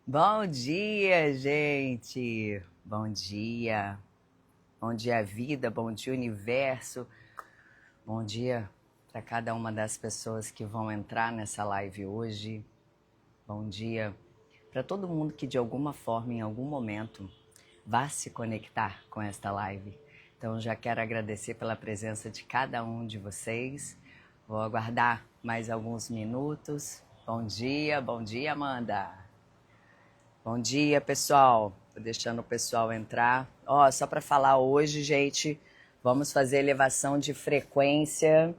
Bom dia, gente! Bom dia! Bom dia, vida! Bom dia, universo! Bom dia para cada uma das pessoas que vão entrar nessa live hoje. Bom dia para todo mundo que de alguma forma, em algum momento, vá se conectar com esta live. Então, já quero agradecer pela presença de cada um de vocês. Vou aguardar mais alguns minutos. Bom dia, Amanda! Bom dia, pessoal. Tô deixando o pessoal entrar. Ó, só para falar hoje, gente, vamos fazer elevação de frequência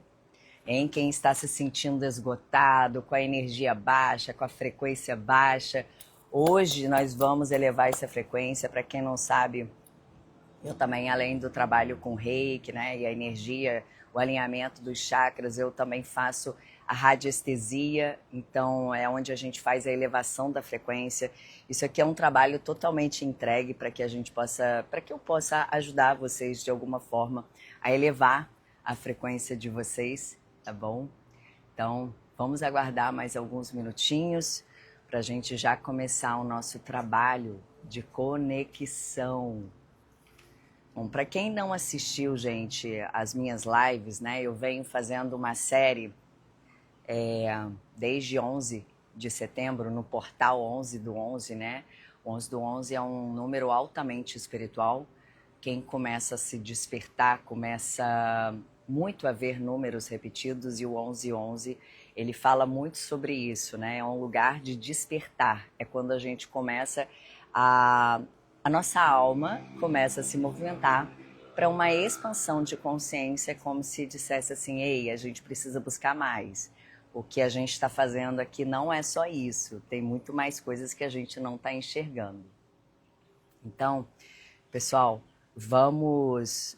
em quem está se sentindo esgotado, com a energia baixa, com a frequência baixa. Hoje nós vamos elevar essa frequência. Para quem não sabe, eu também, além do trabalho com reiki, né, e a energia, o alinhamento dos chakras, eu também faço a radiestesia, então é onde a gente faz a elevação da frequência. Isso aqui é um trabalho totalmente entregue para que a gente possa, para que eu possa ajudar vocês de alguma forma a elevar a frequência de vocês, tá bom? Então, vamos aguardar mais alguns minutinhos para a gente já começar o nosso trabalho de conexão. Bom, para quem não assistiu, gente, as minhas lives, né? Eu venho fazendo uma série desde 11 de setembro no portal 11 do 11, né? O 11 do 11 é um número altamente espiritual. Quem começa a se despertar começa muito a ver números repetidos e o 1111 ele fala muito sobre isso, né? É um lugar de despertar. É quando a gente começa a nossa alma começa a se movimentar para uma expansão de consciência, como se dissesse assim: ei, a gente precisa buscar mais. O que a gente está fazendo aqui não é só isso, tem muito mais coisas que a gente não está enxergando. Então, pessoal, vamos,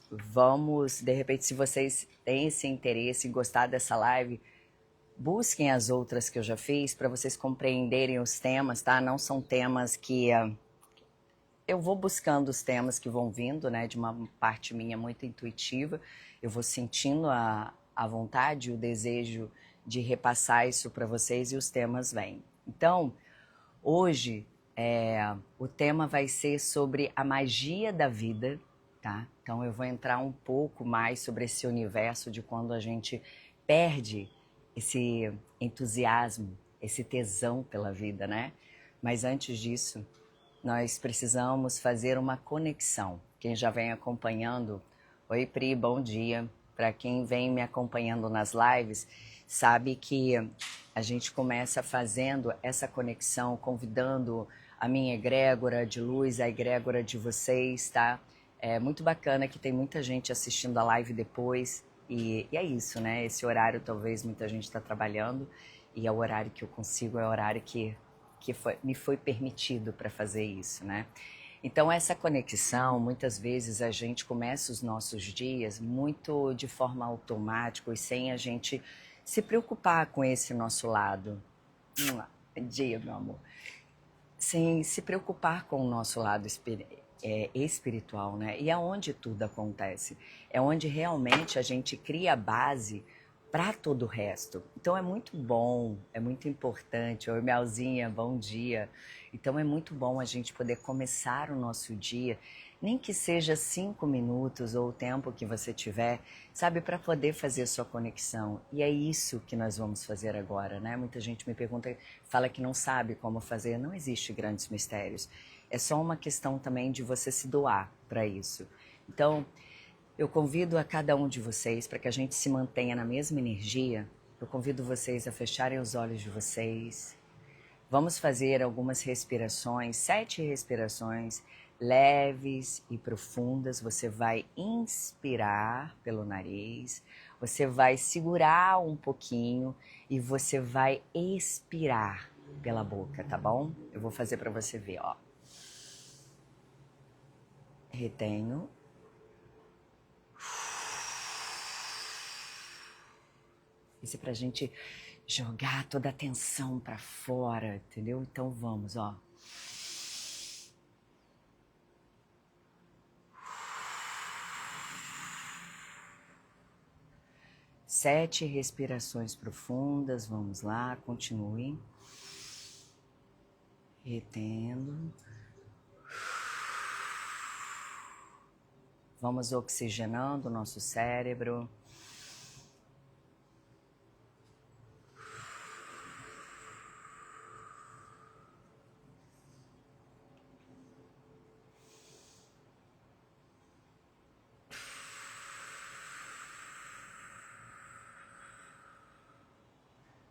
de repente, se vocês têm esse interesse em gostar dessa live, busquem as outras que eu já fiz para vocês compreenderem os temas, tá? Não são temas que eu vou buscando os temas que vão vindo, né, de uma parte minha muito intuitiva. Eu vou sentindo a vontade, o desejo de repassar isso para vocês e os temas vêm. Então, hoje, o tema vai ser sobre a magia da vida, tá? Então eu vou entrar um pouco mais sobre esse universo de quando a gente perde esse entusiasmo, esse tesão pela vida, né? Mas antes disso, nós precisamos fazer uma conexão. Quem já vem acompanhando, oi Pri, bom dia. Para quem vem me acompanhando nas lives, sabe que a gente começa fazendo essa conexão, convidando a minha egrégora de luz, a egrégora de vocês, tá? É muito bacana que tem muita gente assistindo a live depois. E é isso, né? Esse horário talvez muita gente está trabalhando e é o horário que eu consigo, é o horário que me foi permitido para fazer isso, né? Então essa conexão, muitas vezes a gente começa os nossos dias muito de forma automática e sem a gente se preocupar com esse nosso lado. Bom dia, meu amor. Sem se preocupar com o nosso lado espiritual, né? E é onde tudo acontece. É onde realmente a gente cria a base para todo o resto. Então é muito bom, é muito importante. Oi, Melzinha, bom dia. Então é muito bom a gente poder começar o nosso dia, nem que seja 5 minutos ou o tempo que você tiver, sabe, para poder fazer sua conexão. E é isso que nós vamos fazer agora, né? Muita gente me pergunta, fala que não sabe como fazer. Não existe grandes mistérios. É só uma questão também de você se doar para isso. Então, eu convido a cada um de vocês para que a gente se mantenha na mesma energia. Eu convido vocês a fecharem os olhos de vocês. Vamos fazer algumas respirações, 7 respirações leves e profundas. Você vai inspirar pelo nariz, você vai segurar um pouquinho e você vai expirar pela boca, tá bom? Eu vou fazer para você ver, ó. Retenho. Isso é pra gente jogar toda a tensão pra fora, entendeu? Então vamos, ó. 7 respirações profundas, vamos lá, continue. retendo. Vamos oxigenando o nosso cérebro.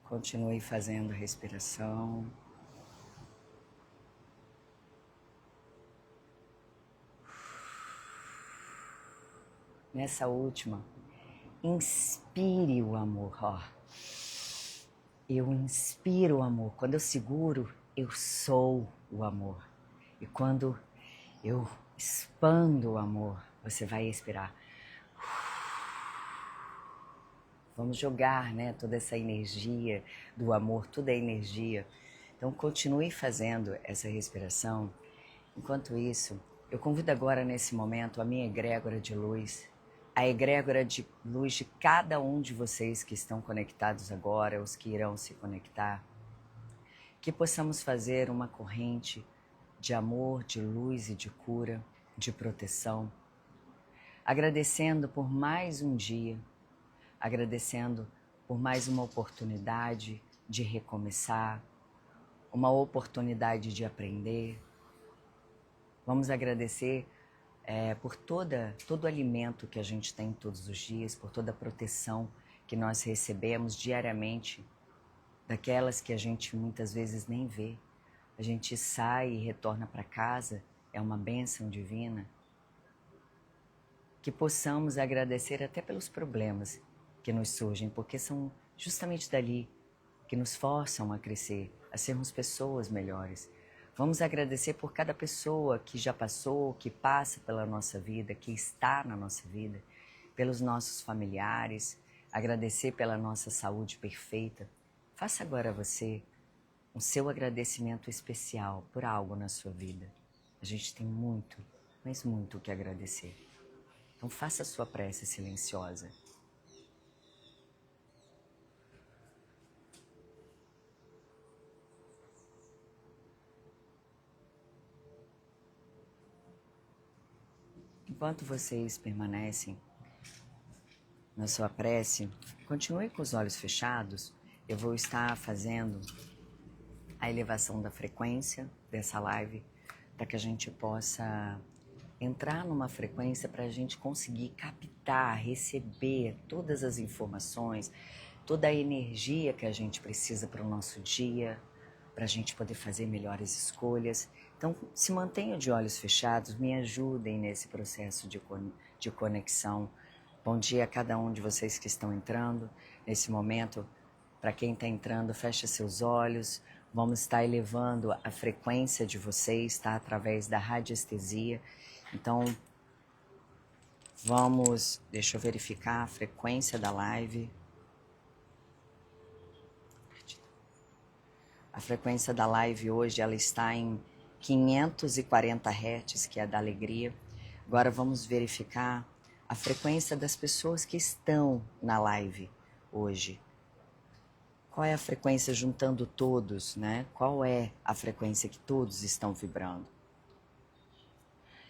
Continue fazendo a respiração. Nessa última, inspire o amor, ó. Eu inspiro o amor. Quando eu seguro, eu sou o amor. E quando eu expando o amor, você vai expirar. Vamos jogar, né, toda essa energia do amor, toda a energia. Então, continue fazendo essa respiração. Enquanto isso, eu convido agora, nesse momento, a minha egrégora de luz, a egrégora de luz de cada um de vocês que estão conectados agora, os que irão se conectar, que possamos fazer uma corrente de amor, de luz e de cura, de proteção, agradecendo por mais um dia, agradecendo por mais uma oportunidade de recomeçar, uma oportunidade de aprender. Vamos agradecer por todo o alimento que a gente tem todos os dias, por toda a proteção que nós recebemos diariamente, daquelas que a gente muitas vezes nem vê. A gente sai e retorna para casa, é uma bênção divina. Que possamos agradecer até pelos problemas que nos surgem, porque são justamente dali que nos forçam a crescer, a sermos pessoas melhores. Vamos agradecer por cada pessoa que já passou, que passa pela nossa vida, que está na nossa vida, pelos nossos familiares, agradecer pela nossa saúde perfeita. Faça agora você o seu agradecimento especial por algo na sua vida. A gente tem muito, mas muito o que agradecer. Então faça a sua prece silenciosa. Enquanto vocês permanecem na sua prece, continue com os olhos fechados. Eu vou estar fazendo a elevação da frequência dessa live para que a gente possa entrar numa frequência para a gente conseguir captar, receber todas as informações, toda a energia que a gente precisa para o nosso dia, para a gente poder fazer melhores escolhas. Então, se mantenham de olhos fechados, me ajudem nesse processo de conexão. Bom dia a cada um de vocês que estão entrando. Nesse momento, para quem está entrando, feche seus olhos. Vamos estar elevando a frequência de vocês, tá? Através da radiestesia. Então, deixa eu verificar a frequência da live. A frequência da live hoje, ela está em 540 Hz, que é da alegria. Agora vamos verificar a frequência das pessoas que estão na live hoje. Qual é a frequência juntando todos, né? Qual é a frequência que todos estão vibrando?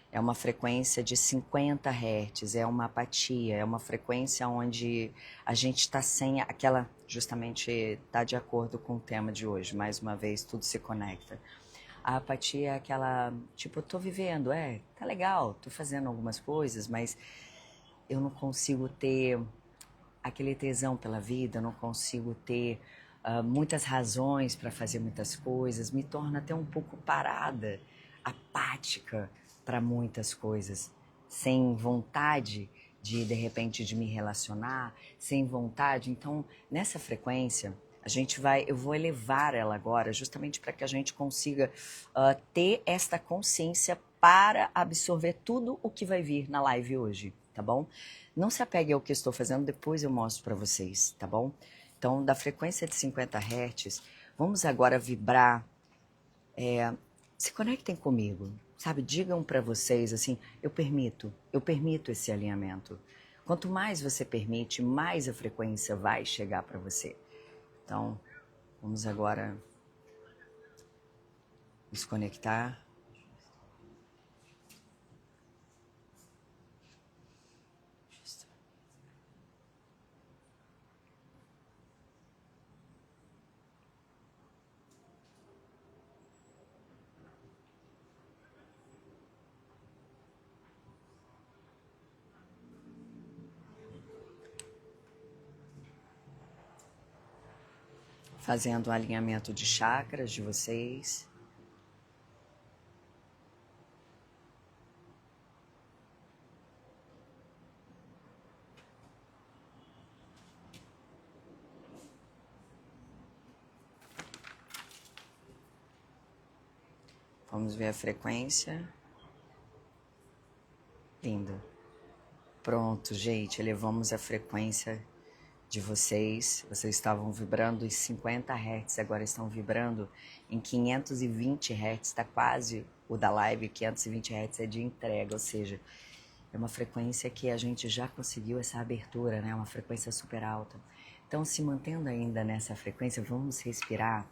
É uma frequência de 50 Hz, é uma apatia, é uma frequência onde a gente está sem aquela, justamente está de acordo com o tema de hoje, mais uma vez tudo se conecta. A apatia é aquela, tipo, eu tô vivendo, tá legal, tô fazendo algumas coisas, mas eu não consigo ter aquele tesão pela vida, eu não consigo ter muitas razões para fazer muitas coisas, me torna até um pouco parada, apática para muitas coisas, sem vontade de repente, de me relacionar, sem vontade. Então, nessa frequência, eu vou elevar ela agora, justamente para que a gente consiga ter esta consciência para absorver tudo o que vai vir na live hoje, tá bom? Não se apegue ao que eu estou fazendo, depois eu mostro para vocês, tá bom? Então, da frequência de 50 Hz, vamos agora vibrar. Se conectem comigo, sabe? Digam para vocês assim, eu permito esse alinhamento. Quanto mais você permite, mais a frequência vai chegar para você. Então, vamos agora desconectar. Fazendo o alinhamento de chakras de vocês. Vamos ver a frequência. Lindo. Pronto, gente, elevamos a frequência de vocês. Vocês estavam vibrando em 50 Hz, agora estão vibrando em 520 Hz. Está quase o da live, 520 Hz é de entrega, ou seja, é uma frequência que a gente já conseguiu essa abertura, né? Uma frequência super alta. Então, se mantendo ainda nessa frequência, vamos respirar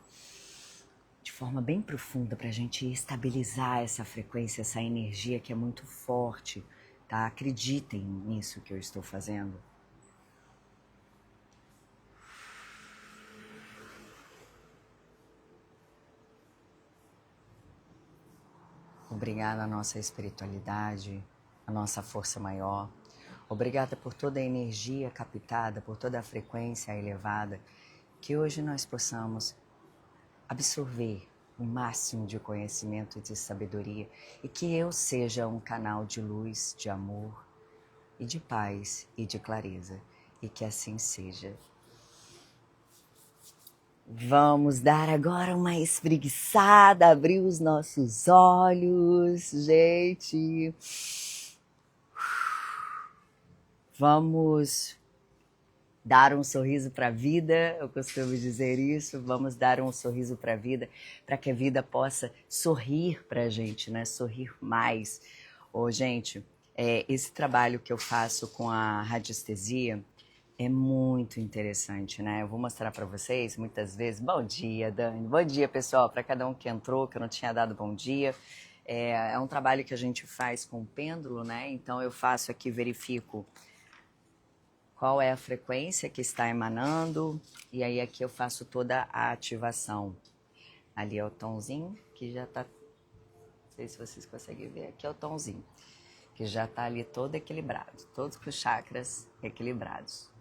de forma bem profunda para a gente estabilizar essa frequência, essa energia que é muito forte, tá? Acreditem nisso que eu estou fazendo. Obrigada à nossa espiritualidade, à nossa força maior. Obrigada por toda a energia captada, por toda a frequência elevada, que hoje nós possamos absorver o máximo de conhecimento e de sabedoria e que eu seja um canal de luz, de amor e de paz e de clareza, e que assim seja. Vamos dar agora uma espreguiçada, abrir os nossos olhos, gente. Vamos dar um sorriso para a vida, eu costumo dizer isso, vamos dar um sorriso para a vida, para que a vida possa sorrir para a gente, né? Sorrir mais. Ô, gente, esse trabalho que eu faço com a radiestesia é muito interessante, né? Eu vou mostrar para vocês muitas vezes. Bom dia, Dani. Bom dia, pessoal, para cada um que entrou, que eu não tinha dado bom dia. É um trabalho que a gente faz com o pêndulo, né? Então eu faço aqui, verifico qual é a frequência que está emanando, e aí aqui eu faço toda a ativação. Ali é o tomzinho, que já tá, não sei se vocês conseguem ver, aqui é o tomzinho, que já tá ali todo equilibrado, todos os chakras equilibrados.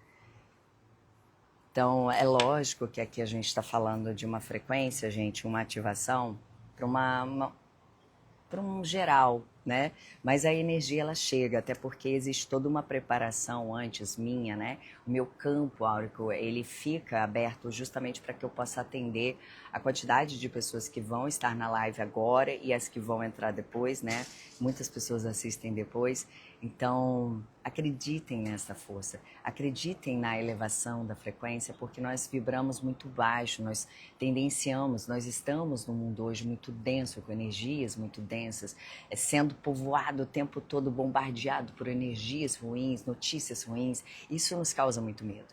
Então, é lógico que aqui a gente está falando de uma frequência, gente, uma ativação para para um geral, né? Mas a energia ela chega, até porque existe toda uma preparação antes minha, né? O meu campo áurico, ele fica aberto justamente para que eu possa atender a quantidade de pessoas que vão estar na live agora e as que vão entrar depois, né? Muitas pessoas assistem depois. Então, acreditem nessa força, acreditem na elevação da frequência, porque nós vibramos muito baixo, nós tendenciamos, nós estamos num mundo hoje muito denso, com energias muito densas, sendo povoado o tempo todo, bombardeado por energias ruins, notícias ruins. Isso nos causa muito medo.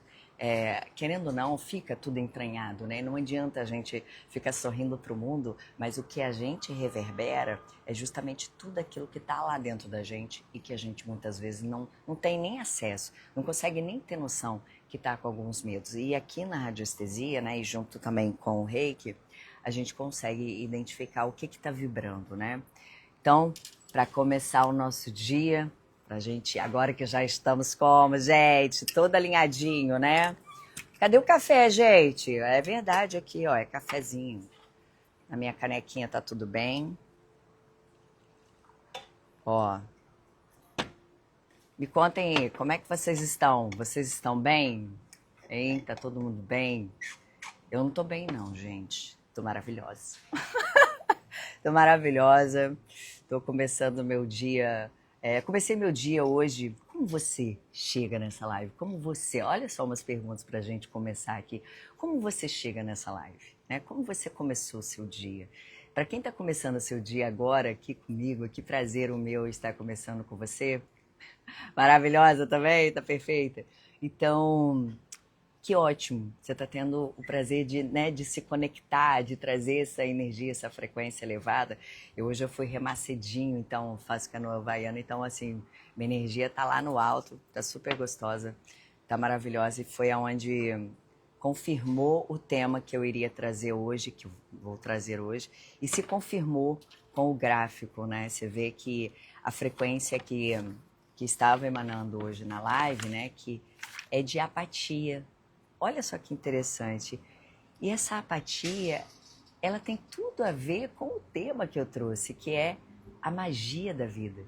Querendo ou não, fica tudo entranhado, né? Não adianta a gente ficar sorrindo para o mundo, mas o que a gente reverbera é justamente tudo aquilo que está lá dentro da gente e que a gente muitas vezes não tem nem acesso, não consegue nem ter noção que está com alguns medos. E aqui na radiestesia, né, e junto também com o Reiki, a gente consegue identificar o que está vibrando, né? Então, para começar o nosso dia, pra gente, agora que já estamos como, gente, todo alinhadinho, né? Cadê o café, gente? É verdade aqui, ó, é cafezinho. Na minha canequinha tá tudo bem. Ó. Me contem aí, como é que vocês estão? Vocês estão bem? Hein? Tá todo mundo bem? Eu não tô bem não, gente. Tô maravilhosa. Tô maravilhosa. Tô começando o meu dia... comecei meu dia hoje. Como você chega nessa live? Como você... Olha só umas perguntas pra gente começar aqui. Como você chega nessa live? Né? Como você começou o seu dia? Para quem está começando o seu dia agora aqui comigo, que prazer o meu estar começando com você. Maravilhosa também, tá perfeita. Então, Que ótimo, você está tendo o prazer de, né, de se conectar, de trazer essa energia, essa frequência elevada. Hoje eu fui remar cedinho, então faço canoa havaiana, então assim, minha energia está lá no alto, está super gostosa, está maravilhosa e foi aonde confirmou o tema que eu iria trazer hoje, que eu vou trazer hoje, e se confirmou com o gráfico, né? Você vê que a frequência que estava emanando hoje na live, né, que é de apatia. Olha só que interessante. E essa apatia, ela tem tudo a ver com o tema que eu trouxe, que é a magia da vida.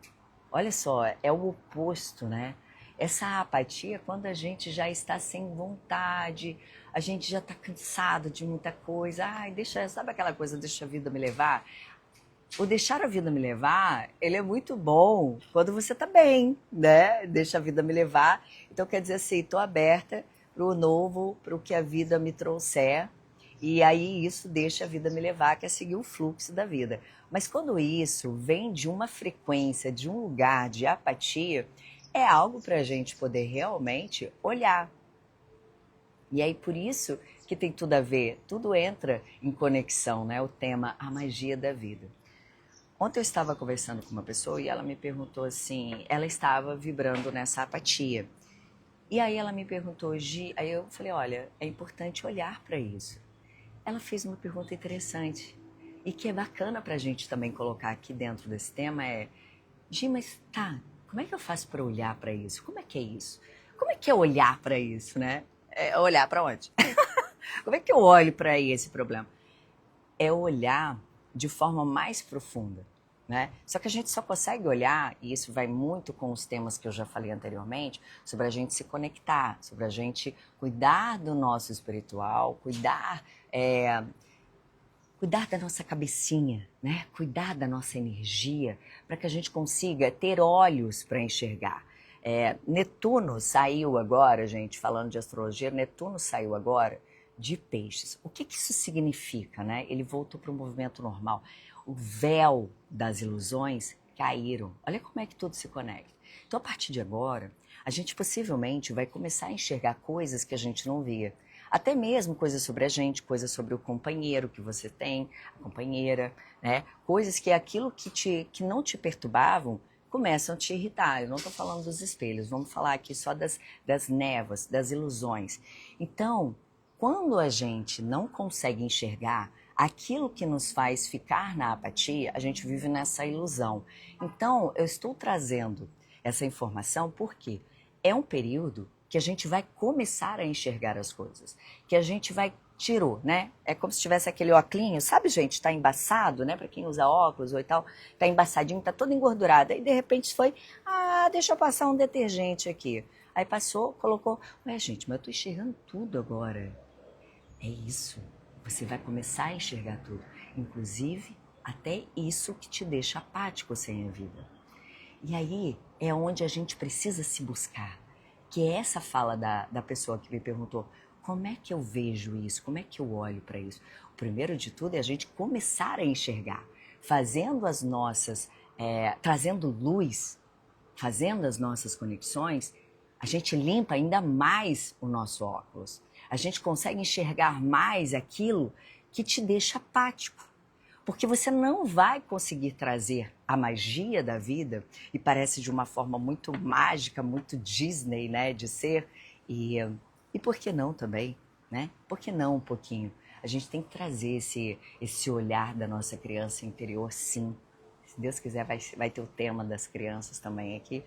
Olha só, é o oposto, né? Essa apatia, quando a gente já está sem vontade, a gente já está cansado de muita coisa. Ai, deixa, sabe aquela coisa, deixa a vida me levar? O deixar a vida me levar, ele é muito bom quando você tá bem, né? Deixa a vida me levar. Então, quer dizer assim, tô aberta para o novo, para o que a vida me trouxer. E aí isso deixa a vida me levar, que é seguir o fluxo da vida. Mas quando isso vem de uma frequência, de um lugar de apatia, é algo para a gente poder realmente olhar. E aí por isso que tem tudo a ver, tudo entra em conexão, né? O tema, a magia da vida. Ontem eu estava conversando com uma pessoa e ela me perguntou assim, ela estava vibrando nessa apatia. E aí ela me perguntou, Gi, aí eu falei, olha, é importante olhar para isso. Ela fez uma pergunta interessante e que é bacana para a gente também colocar aqui dentro desse tema é, Gi, mas tá, como é que eu faço para olhar para isso? Como é que é isso? Como é que é olhar para isso, né? É olhar para onde? Como é que eu olho para esse problema? É olhar de forma mais profunda, né? Só que a gente só consegue olhar, e isso vai muito com os temas que eu já falei anteriormente, sobre a gente se conectar, sobre a gente cuidar do nosso espiritual, cuidar da nossa cabecinha, né? Cuidar da nossa energia, para que a gente consiga ter olhos para enxergar. Netuno saiu agora, gente, falando de astrologia, Netuno saiu agora de peixes. O que isso significa, né? Ele voltou para o movimento normal. O véu das ilusões caíram. Olha como é que tudo se conecta. Então, a partir de agora, a gente possivelmente vai começar a enxergar coisas que a gente não via. Até mesmo coisas sobre a gente, coisas sobre o companheiro que você tem, a companheira, né? Coisas que aquilo que não te perturbavam começam a te irritar. Eu não estou falando dos espelhos, vamos falar aqui só das névoas, das ilusões. Então, quando a gente não consegue enxergar aquilo que nos faz ficar na apatia, a gente vive nessa ilusão. Então, eu estou trazendo essa informação porque é um período que a gente vai começar a enxergar as coisas, que a gente tirou, né? É como se tivesse aquele óculos, sabe, gente, tá embaçado, né? Para quem usa óculos ou e tal, tá embaçadinho, tá todo engordurado. Aí, de repente, foi, deixa eu passar um detergente aqui. Aí passou, colocou, ué, gente, mas eu tô enxergando tudo agora. É isso, você vai começar a enxergar tudo, inclusive até isso que te deixa apático sem a vida. E aí é onde a gente precisa se buscar, que é essa fala da pessoa que me perguntou, como é que eu vejo isso, como é que eu olho para isso? O primeiro de tudo é a gente começar a enxergar, fazendo as nossas, trazendo luz, fazendo as nossas conexões, a gente limpa ainda mais o nosso óculos. A gente consegue enxergar mais aquilo que te deixa apático. Porque você não vai conseguir trazer a magia da vida, e parece de uma forma muito mágica, muito Disney, né, de ser, e por que não também, né? Por que não um pouquinho? A gente tem que trazer esse olhar da nossa criança interior, sim. Se Deus quiser, vai ter o tema das crianças também aqui.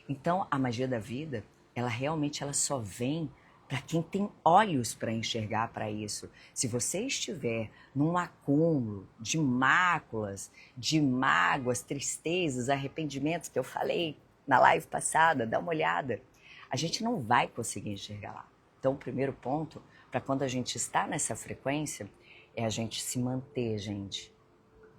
Então, a magia da vida, ela realmente só vem para quem tem olhos para enxergar para isso. Se você estiver num acúmulo de máculas, de mágoas, tristezas, arrependimentos, que eu falei na live passada, dá uma olhada, a gente não vai conseguir enxergar lá. Então, o primeiro ponto, para quando a gente está nessa frequência, é a gente se manter, gente.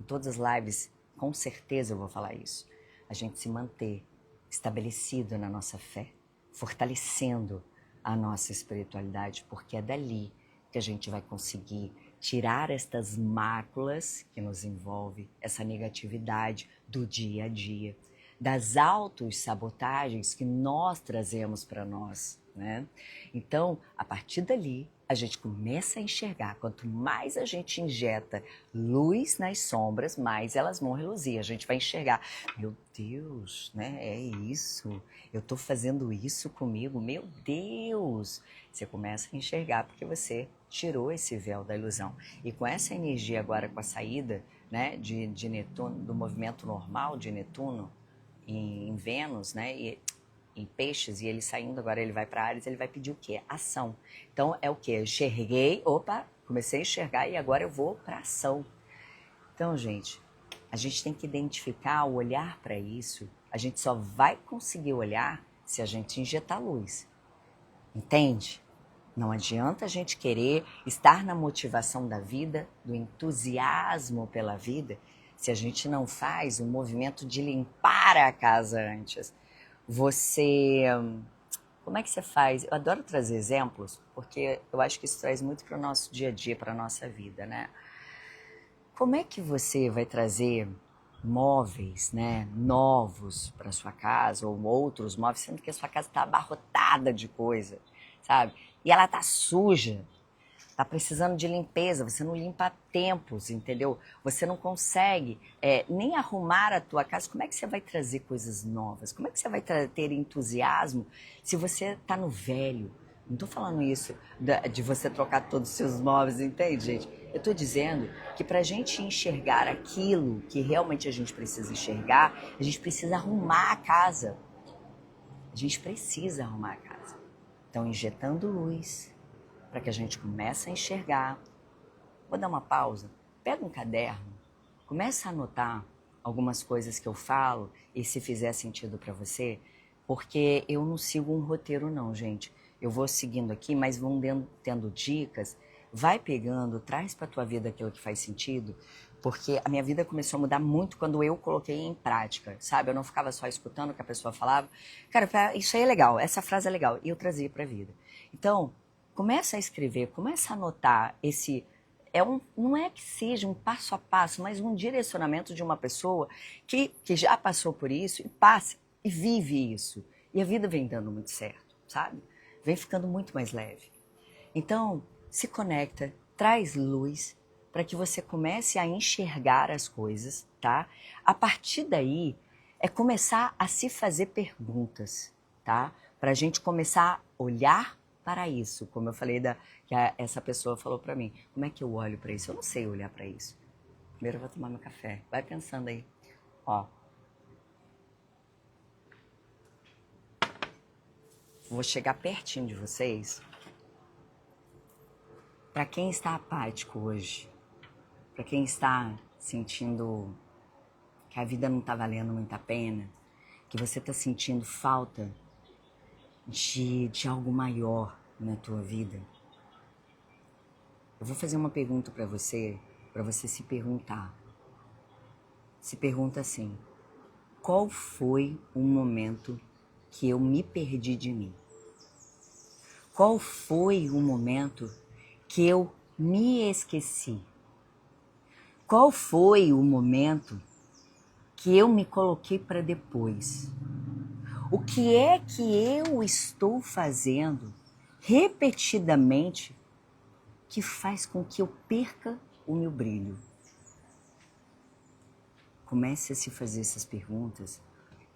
Em todas as lives, com certeza eu vou falar isso. A gente se manter estabelecido na nossa fé, fortalecendo a nossa espiritualidade, porque é dali que a gente vai conseguir tirar estas máculas que nos envolve, essa negatividade do dia a dia, das auto-sabotagens que nós trazemos para nós. né? Então, a partir dali, a gente começa a enxergar. Quanto mais a gente injeta luz nas sombras, mais elas vão reluzir. A gente vai enxergar. Meu Deus, né? É isso. Eu tô fazendo isso comigo. Meu Deus! Você começa a enxergar porque você tirou esse véu da ilusão. E com essa energia agora, com a saída, né, de Netuno, do movimento normal de Netuno em Vênus, né? Em Peixes, e ele saindo agora, ele vai para Áries, ele vai pedir o quê? Ação. Então é o quê? Eu enxerguei, comecei a enxergar e agora eu vou para ação. Então, gente, a gente tem que identificar, olhar para isso. A gente só vai conseguir olhar se a gente injetar luz. Entende? Não adianta a gente querer estar na motivação da vida, do entusiasmo pela vida, se a gente não faz o movimento de limpar a casa antes. Você... Como é que você faz? Eu adoro trazer exemplos, porque eu acho que isso traz muito para o nosso dia a dia, para a nossa vida, né? Como é que você vai trazer móveis, né, novos para sua casa, ou outros móveis, sendo que a sua casa está abarrotada de coisa, sabe? E ela tá suja, tá precisando de limpeza, você não limpa há tempos, entendeu? Você não consegue nem arrumar a tua casa. Como é que você vai trazer coisas novas? Como é que você vai ter entusiasmo se você tá no velho? Não tô falando isso de você trocar todos os seus móveis, entende, gente? Eu tô dizendo que pra gente enxergar aquilo que realmente a gente precisa enxergar, a gente precisa arrumar a casa. A gente precisa arrumar a casa. Então, injetando luz, para que a gente comece a enxergar. Vou dar uma pausa, pega um caderno, começa a anotar algumas coisas que eu falo e se fizer sentido para você, porque eu não sigo um roteiro não, gente. Eu vou seguindo aqui, mas vão tendo dicas, vai pegando, traz para tua vida aquilo que faz sentido, porque a minha vida começou a mudar muito quando eu coloquei em prática, sabe? Eu não ficava só escutando o que a pessoa falava. Cara, isso aí é legal, essa frase é legal, e eu trazia para a vida. Então, começa a escrever, começa a anotar esse... não é que seja um passo a passo, mas um direcionamento de uma pessoa que já passou por isso e passa e vive isso. E a vida vem dando muito certo, sabe? Vem ficando muito mais leve. Então, se conecta, traz luz para que você comece a enxergar as coisas, tá? A partir daí, é começar a se fazer perguntas, tá? Para a gente começar a olhar para isso, como eu falei essa pessoa falou para mim. Como é que eu olho para isso? Eu não sei olhar para isso. Primeiro eu vou tomar meu café. Vai pensando aí. Ó. Vou chegar pertinho de vocês. Para quem está apático hoje, para quem está sentindo que a vida não está valendo muito a pena, que você está sentindo falta de algo maior na tua vida, eu vou fazer uma pergunta para você se perguntar. Se pergunta assim: qual foi o momento que eu me perdi de mim? Qual foi o momento que eu me esqueci? Qual foi o momento que eu me coloquei para depois? O que é que eu estou fazendo repetidamente que faz com que eu perca o meu brilho? Comece a se fazer essas perguntas,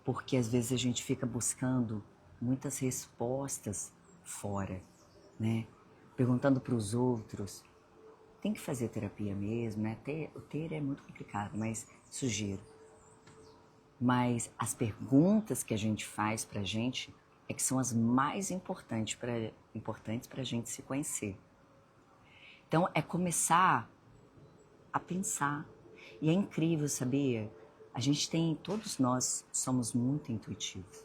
porque às vezes a gente fica buscando muitas respostas fora, né? Perguntando para os outros. Tem que fazer terapia mesmo, né? Ter é muito complicado, mas sugiro. Mas as perguntas que a gente faz pra gente é que são as mais importantes pra gente se conhecer. Então, é começar a pensar. E é incrível, sabia? Todos nós somos muito intuitivos.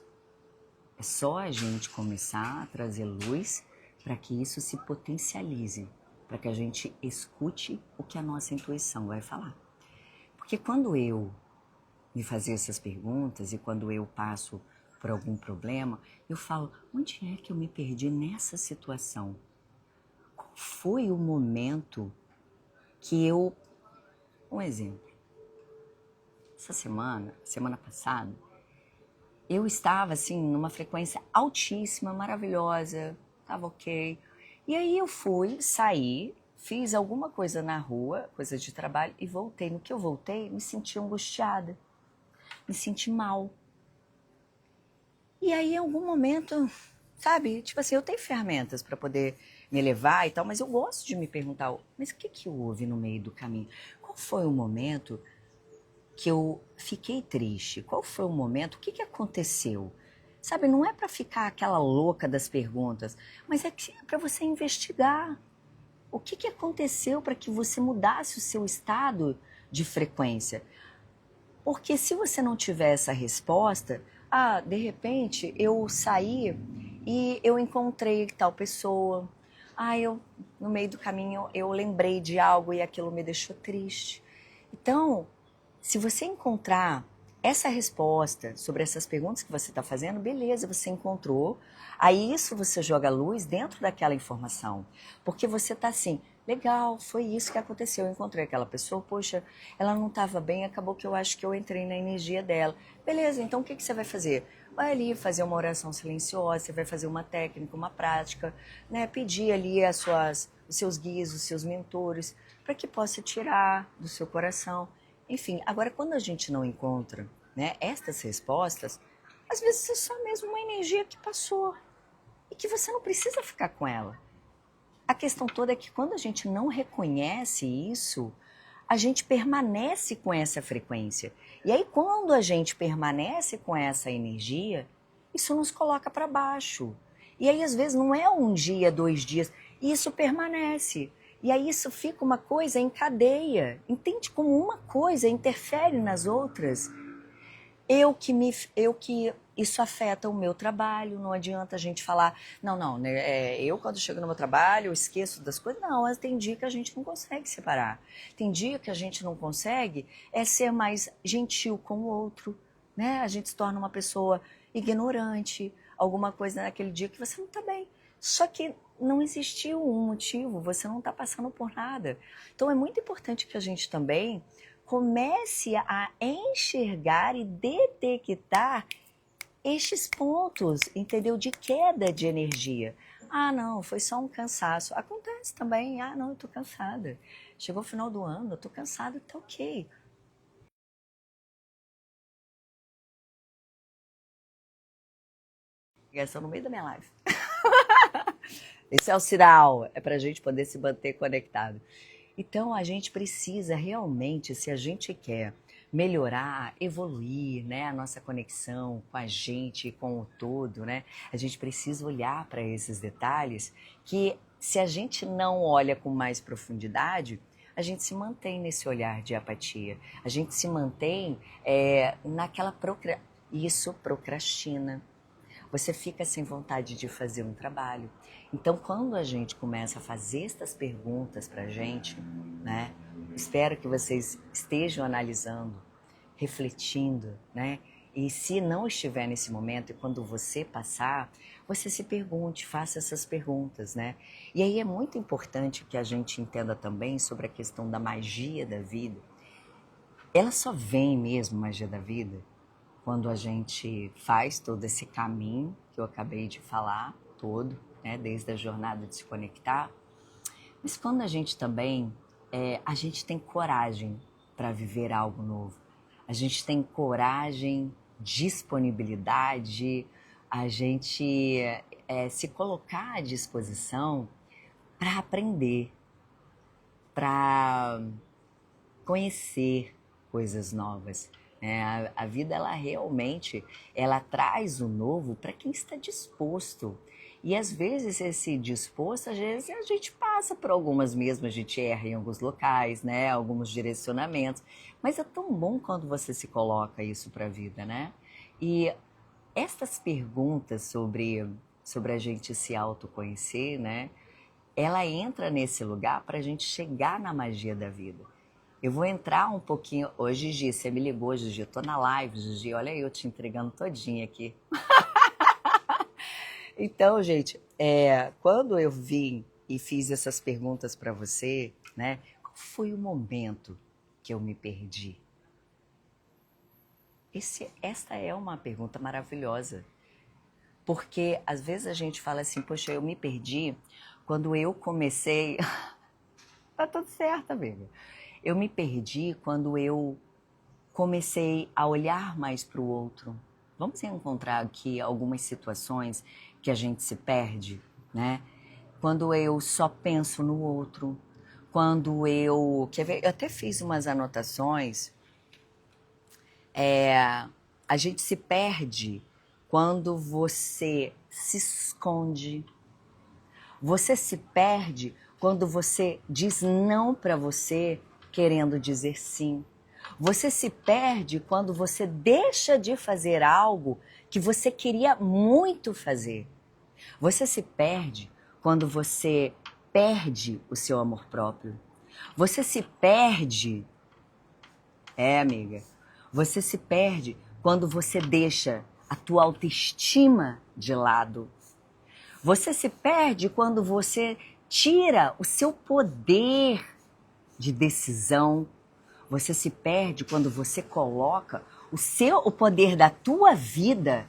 É só a gente começar a trazer luz para que isso se potencialize, para que a gente escute o que a nossa intuição vai falar. Porque quando eu me fazia essas perguntas e quando eu passo por algum problema, eu falo, onde é que eu me perdi nessa situação? Qual foi o momento que eu... Um exemplo. Essa semana passada, eu estava assim numa frequência altíssima, maravilhosa, estava ok. E aí eu fui, saí, fiz alguma coisa na rua, coisa de trabalho, e voltei. No que eu voltei, me senti angustiada, me senti mal. E aí, em algum momento, sabe, tipo assim, eu tenho ferramentas para poder me elevar e tal, mas eu gosto de me perguntar, mas o que que houve no meio do caminho? Qual foi o momento que eu fiquei triste? Qual foi o momento? O que que aconteceu? Sabe, não é para ficar aquela louca das perguntas, mas é para você investigar. O que que aconteceu para que você mudasse o seu estado de frequência? Porque se você não tiver essa resposta, de repente eu saí e eu encontrei tal pessoa. No meio do caminho eu lembrei de algo e aquilo me deixou triste. Então, se você encontrar essa resposta sobre essas perguntas que você está fazendo, beleza, você encontrou. Aí isso você joga luz dentro daquela informação. Porque você está assim, legal, foi isso que aconteceu. Eu encontrei aquela pessoa, poxa, ela não estava bem, acabou que eu acho que eu entrei na energia dela. Beleza, então o que, que você vai fazer? Vai ali fazer uma oração silenciosa, você vai fazer uma técnica, uma prática, né? Pedir ali os seus guias, os seus mentores, para que possa tirar do seu coração. Enfim, agora quando a gente não encontra, né, estas respostas, às vezes é só mesmo uma energia que passou e que você não precisa ficar com ela. A questão toda é que quando a gente não reconhece isso, a gente permanece com essa frequência. E aí quando a gente permanece com essa energia, isso nos coloca para baixo. E aí às vezes não é um dia, 2 dias, isso permanece. E aí isso fica uma coisa em cadeia. Entende como uma coisa interfere nas outras? Isso afeta o meu trabalho, não adianta a gente falar, não, né, eu quando chego no meu trabalho eu esqueço das coisas, não, mas tem dia que a gente não consegue separar, tem dia que a gente não consegue ser mais gentil com o outro, né, a gente se torna uma pessoa ignorante, alguma coisa naquele dia que você não está bem, só que não existiu um motivo, você não está passando por nada, então é muito importante que a gente também comece a enxergar e detectar estes pontos, entendeu? De queda de energia. Não, foi só um cansaço. Acontece também. Não, eu tô cansada. Chegou o final do ano, eu tô cansada, tá ok. Ligação no meio da minha live. Esse é o sinal, é pra gente poder se manter conectado. Então a gente precisa realmente, se a gente quer melhorar, evoluir, né, a nossa conexão com a gente e com o todo, né, a gente precisa olhar para esses detalhes que se a gente não olha com mais profundidade, a gente se mantém nesse olhar de apatia, a gente se mantém naquela procrastina. Você fica sem vontade de fazer um trabalho. Então, quando a gente começa a fazer estas perguntas para a gente, né? Espero que vocês estejam analisando, refletindo, né? E se não estiver nesse momento e quando você passar, você se pergunte, faça essas perguntas, né? E aí é muito importante que a gente entenda também sobre a questão da magia da vida. Ela só vem mesmo, magia da vida, quando a gente faz todo esse caminho que eu acabei de falar, todo, né, desde a jornada de se conectar, mas quando a gente também, a gente tem coragem para viver algo novo, a gente tem coragem, disponibilidade, a gente se colocar à disposição para aprender, para conhecer coisas novas. A vida, ela realmente, ela traz o novo para quem está disposto. E às vezes esse disposto, às vezes a gente passa por algumas mesmo, a gente erra em alguns locais, né? Alguns direcionamentos. Mas é tão bom quando você se coloca isso para a vida, né? E essas perguntas sobre a gente se autoconhecer, né? Ela entra nesse lugar para a gente chegar na magia da vida. Eu vou entrar um pouquinho... Hoje, Gigi, você me ligou, Gigi, eu tô na live, Gigi, olha eu te entregando todinha aqui. Então, gente, quando eu vim e fiz essas perguntas para você, né? Qual foi o momento que eu me perdi? Esta é uma pergunta maravilhosa. Porque às vezes a gente fala assim, poxa, eu me perdi quando eu comecei... Tá tudo certo, amiga. Eu me perdi quando eu comecei a olhar mais para o outro. Vamos encontrar aqui algumas situações que a gente se perde, né? Quando eu só penso no outro, quando eu... Quer ver? Eu até fiz umas anotações. A gente se perde quando você se esconde. Você se perde quando você diz não para você, querendo dizer sim. Você se perde quando você deixa de fazer algo que você queria muito fazer. Você se perde quando você perde o seu amor próprio. Você se perde, amiga, você se perde quando você deixa a tua autoestima de lado. Você se perde quando você tira o seu poder de decisão. Você se perde quando você coloca o poder da tua vida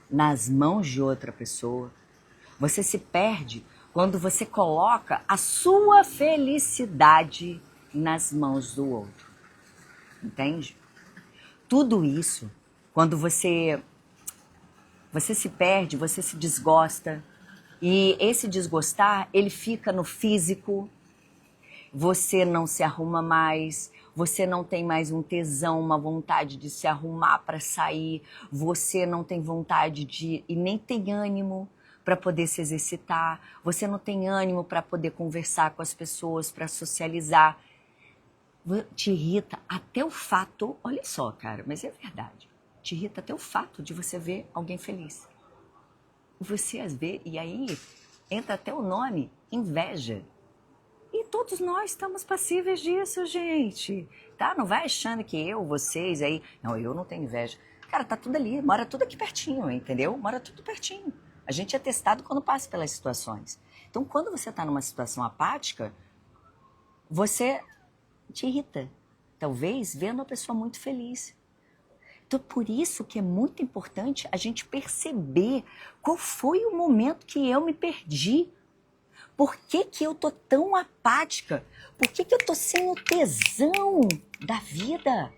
nas mãos de outra pessoa. Você se perde quando você coloca a sua felicidade nas mãos do outro. Entende? Tudo isso, quando você se perde, você se desgosta. E esse desgostar, ele fica no físico. Você não se arruma mais, você não tem mais um tesão, uma vontade de se arrumar para sair, você não tem vontade de e nem tem ânimo para poder se exercitar, você não tem ânimo para poder conversar com as pessoas, para socializar. Te irrita até o fato, olha só, cara, mas é verdade. Te irrita até o fato de você ver alguém feliz. Você as vê, e aí entra até o nome, inveja. E todos nós estamos passíveis disso, gente. Tá? Não vai achando que eu, vocês aí... Não, eu não tenho inveja. Cara, tá tudo ali, mora tudo aqui pertinho, entendeu? Mora tudo pertinho. A gente é testado quando passa pelas situações. Então, quando você tá numa situação apática, você te irrita. Talvez vendo a pessoa muito feliz. Então, por isso que é muito importante a gente perceber qual foi o momento que eu me perdi. Por que que eu tô tão apática? Por que que eu tô sem o tesão da vida?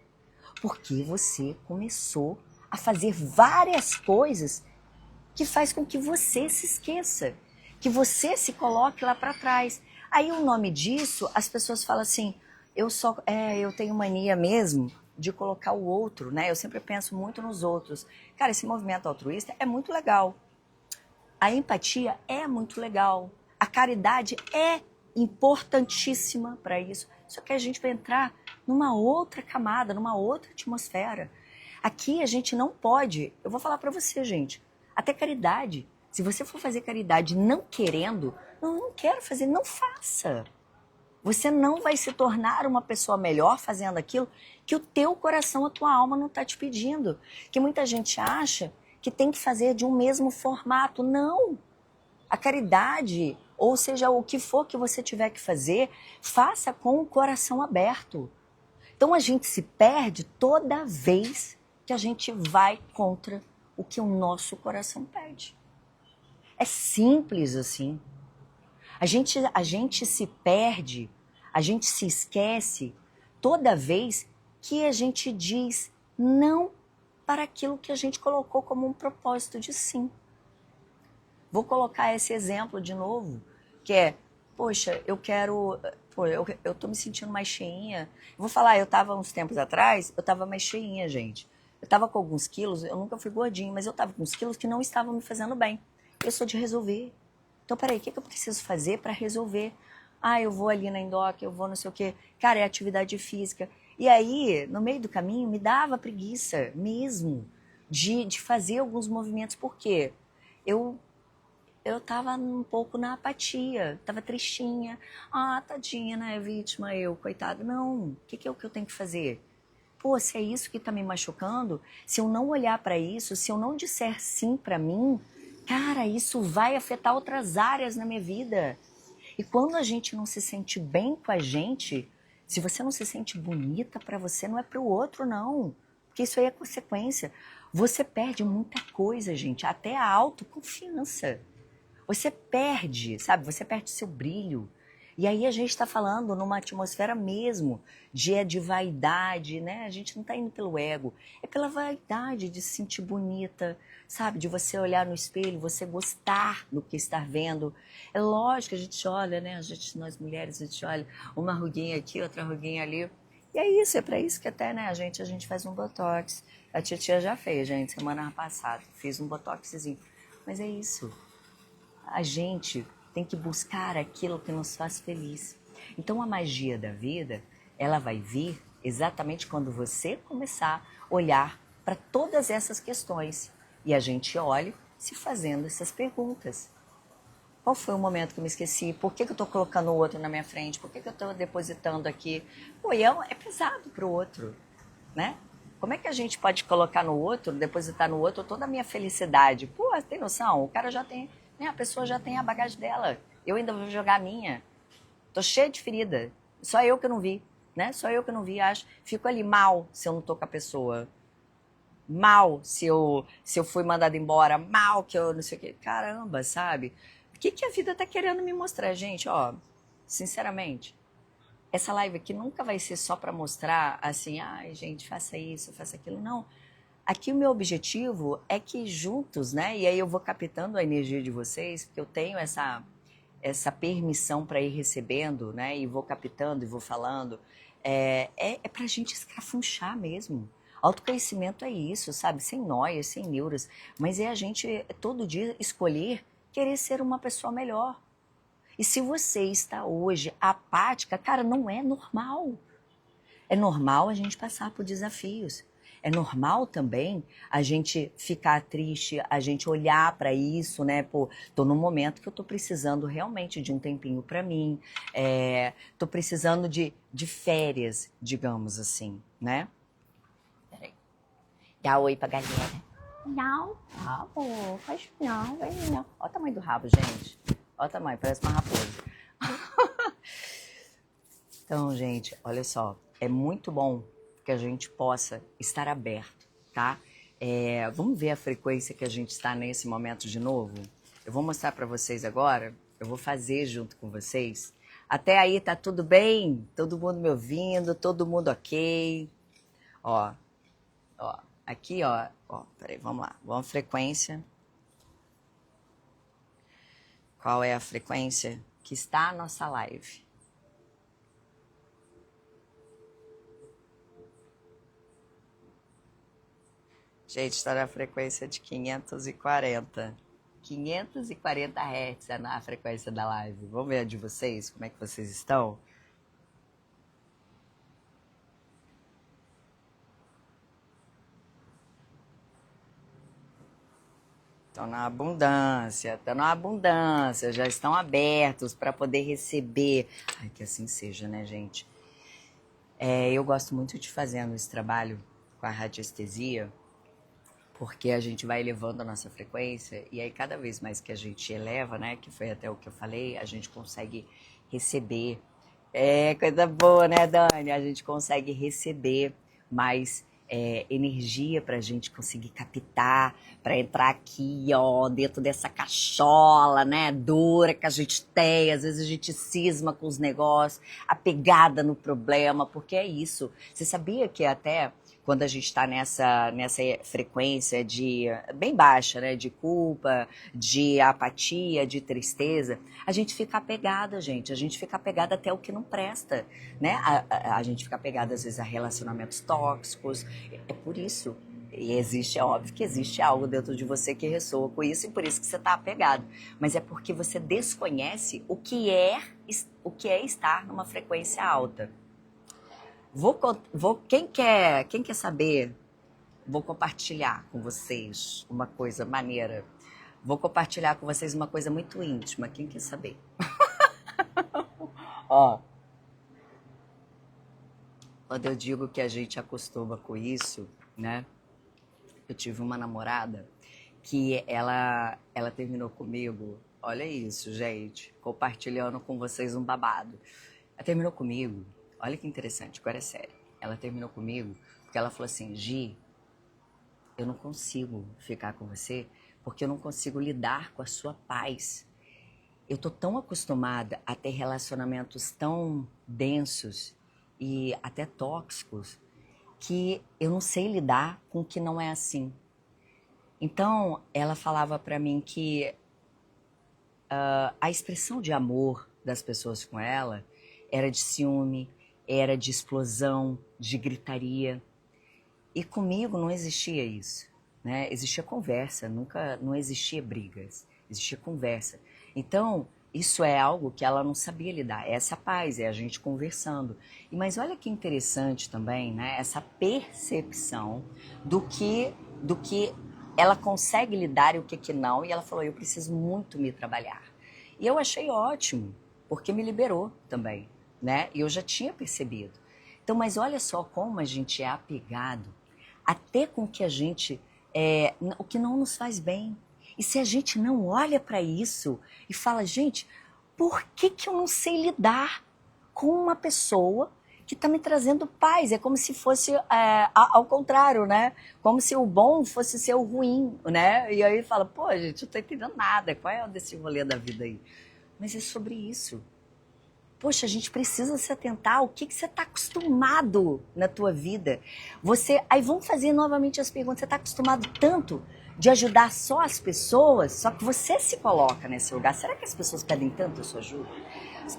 Porque você começou a fazer várias coisas que faz com que você se esqueça, que você se coloque lá para trás. Aí o nome disso, as pessoas falam assim, eu tenho mania mesmo de colocar o outro, né? Eu sempre penso muito nos outros. Cara, esse movimento altruísta é muito legal. A empatia é muito legal. A caridade é importantíssima para isso. Só que a gente vai entrar numa outra camada, numa outra atmosfera. Aqui a gente não pode, eu vou falar para você, gente, até caridade. Se você for fazer caridade não querendo, não quero fazer, não faça. Você não vai se tornar uma pessoa melhor fazendo aquilo que o teu coração, a tua alma não está te pedindo. Que muita gente acha que tem que fazer de um mesmo formato. Não! A caridade, ou seja, o que for que você tiver que fazer, faça com o coração aberto. Então a gente se perde toda vez que a gente vai contra o que o nosso coração pede. É simples assim. A gente se perde, a gente se esquece toda vez que a gente diz não para aquilo que a gente colocou como um propósito de sim. Vou colocar esse exemplo de novo, que é, poxa, eu tô me sentindo mais cheinha. Vou falar, eu tava uns tempos atrás, eu tava mais cheinha, gente. Eu tava com alguns quilos, eu nunca fui gordinha, mas eu tava com uns quilos que não estavam me fazendo bem. Eu sou de resolver. Então, peraí, o que eu preciso fazer para resolver? Ah, eu vou ali na Indoc, eu vou não sei o quê. Cara, é atividade física. E aí, no meio do caminho, me dava preguiça mesmo de fazer alguns movimentos. Por quê? Eu tava um pouco na apatia, tava tristinha. Ah, tadinha, né, vítima, eu, coitada. Não, o que é o que eu tenho que fazer? Pô, se é isso que tá me machucando, se eu não olhar para isso, se eu não disser sim para mim, cara, isso vai afetar outras áreas na minha vida. E quando a gente não se sente bem com a gente, se você não se sente bonita para você, não é para o outro, não. Porque isso aí é consequência. Você perde muita coisa, gente, até a autoconfiança. Você perde, sabe? Você perde seu brilho. E aí a gente está falando numa atmosfera mesmo de vaidade, né? A gente não está indo pelo ego, é pela vaidade de se sentir bonita, sabe? De você olhar no espelho, você gostar do que está vendo. É lógico que a gente olha, né? Nós mulheres, a gente olha uma ruguinha aqui, outra ruguinha ali. E é isso, é para isso que até, né, a gente faz um botox. A titia já fez, gente, semana passada. Fiz um botoxzinho. Mas é isso. A gente tem que buscar aquilo que nos faz feliz. Então a magia da vida, ela vai vir exatamente quando você começar a olhar para todas essas questões. E a gente olha se fazendo essas perguntas. Qual foi o momento que eu me esqueci? Por que eu estou colocando o outro na minha frente? Por que eu estou depositando aqui? Pô, e é pesado para o outro, né? Como é que a gente pode colocar no outro, depositar no outro toda a minha felicidade? Pô, tem noção? O cara já tem, né? A pessoa já tem a bagagem dela. Eu ainda vou jogar a minha. Tô cheia de ferida. Só eu que não vi, né? Só eu que não vi, acho. Fico ali mal se eu não tô com a pessoa. Mal se eu fui mandada embora. Mal que eu não sei o quê. Caramba, sabe? O que a vida tá querendo me mostrar, gente? Ó, sinceramente, essa live aqui nunca vai ser só para mostrar assim, ai, gente, faça isso, faça aquilo. Não. Aqui o meu objetivo é que juntos, né? E aí eu vou captando a energia de vocês, porque eu tenho essa permissão para ir recebendo, né? E vou captando e vou falando. É para a gente escrafunchar mesmo. Autoconhecimento é isso, sabe? Sem noias, sem neuras. Mas é a gente todo dia escolher querer ser uma pessoa melhor. E se você está hoje apática, cara, não é normal. É normal a gente passar por desafios. É normal também a gente ficar triste, a gente olhar para isso, né? Pô, tô num momento que eu tô precisando realmente de um tempinho para mim. Tô precisando de férias, digamos assim, né? Peraí. Dá oi pra galera. Não, rabo, faz não, vem não. Olha o tamanho do rabo, gente. Olha o tamanho, parece uma raposa. Então, gente, olha só, é muito bom que a gente possa estar aberto, tá? Vamos ver a frequência que a gente está nesse momento de novo? Eu vou mostrar para vocês agora, eu vou fazer junto com vocês. Até aí tá tudo bem? Todo mundo me ouvindo? Todo mundo ok? Ó, aqui, ó, peraí, vamos lá. Vamos frequência. Qual é a frequência que está a nossa live? Gente, está na frequência de 540. 540 Hz é na frequência da live. Vamos ver a de vocês, como é que vocês estão? Estão na abundância, já estão abertos para poder receber. Ai, que assim seja, né, gente? Eu gosto muito de fazendo esse trabalho com a radiestesia, porque a gente vai elevando a nossa frequência e aí cada vez mais que a gente eleva, né, que foi até o que eu falei, a gente consegue receber. Coisa boa, né, Dani? A gente consegue receber mais energia para a gente conseguir captar, para entrar aqui, ó, dentro dessa cachola, né, dura que a gente tem. Às vezes a gente cisma com os negócios, apegada no problema, porque é isso. Você sabia que até quando a gente está nessa frequência de bem baixa, né, de culpa, de apatia, de tristeza, a gente fica apegada, gente. A gente fica apegada até o que não presta, né? A gente fica apegada às vezes a relacionamentos tóxicos. É por isso. E existe, é óbvio que existe algo dentro de você que ressoa com isso e por isso que você está apegado. Mas é porque você desconhece o que é estar numa frequência alta. Quem quer saber? Vou compartilhar com vocês uma coisa maneira. Vou compartilhar com vocês uma coisa muito íntima. Quem quer saber? Ó, quando eu digo que a gente acostuma com isso, né? Eu tive uma namorada que ela terminou comigo. Olha isso, gente. Compartilhando com vocês um babado. Ela terminou comigo. Olha que interessante, agora é sério. ela terminou comigo porque ela falou assim, Gi, eu não consigo ficar com você porque eu não consigo lidar com a sua paz. Eu tô tão acostumada a ter relacionamentos tão densos e até tóxicos que eu não sei lidar com o que não é assim. Então, ela falava para mim que a expressão de amor das pessoas com ela era de ciúme, era de explosão, de gritaria. E comigo não existia isso, né? Existia conversa, não existia brigas, existia conversa. Então, isso é algo que ela não sabia lidar, essa paz, é a gente conversando. Mas olha que interessante também, né? Essa percepção do que ela consegue lidar e o que não. E ela falou, eu preciso muito me trabalhar. E eu achei ótimo, porque me liberou também, né? E eu já tinha percebido. Então, mas olha só como a gente é apegado até com que a gente, o que não nos faz bem. E se a gente não olha para isso e fala, gente, por que eu não sei lidar com uma pessoa que está me trazendo paz? É como se fosse ao contrário, né? Como se o bom fosse ser o ruim, né? E aí fala, pô, gente, eu não tô entendendo nada. Qual é desse rolê da vida aí? Mas é sobre isso. Poxa, a gente precisa se atentar ao que você está acostumado na tua vida. Aí vamos fazer novamente as perguntas. Você está acostumado tanto de ajudar só as pessoas, só que você se coloca nesse lugar. Será que as pessoas pedem tanto a sua ajuda?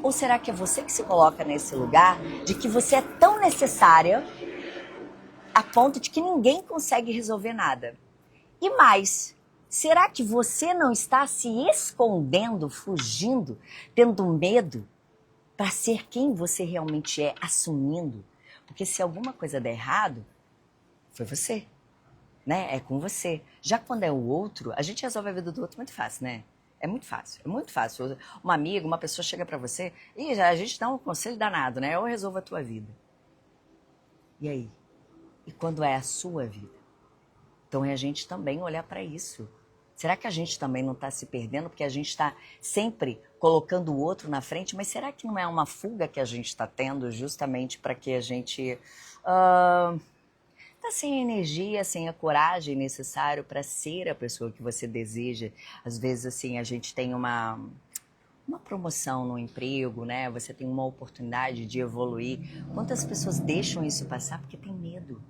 Ou será que é você que se coloca nesse lugar de que você é tão necessária a ponto de que ninguém consegue resolver nada? E mais, será que você não está se escondendo, fugindo, tendo medo para ser quem você realmente é, assumindo? Porque se alguma coisa der errado, foi você, né? É com você. Já quando é o outro, a gente resolve a vida do outro muito fácil, né? É muito fácil, é muito fácil. Uma amiga, uma pessoa chega para você e a gente dá um conselho danado, né? Eu resolvo a tua vida. E aí? E quando é a sua vida? Então é a gente também olhar para isso. Será que a gente também não está se perdendo porque a gente está sempre colocando o outro na frente? Mas será que não é uma fuga que a gente está tendo justamente para que a gente está sem a energia, sem a coragem necessária para ser a pessoa que você deseja? Às vezes, assim, a gente tem uma promoção no emprego, né? Você tem uma oportunidade de evoluir. Quantas pessoas deixam isso passar porque tem medo?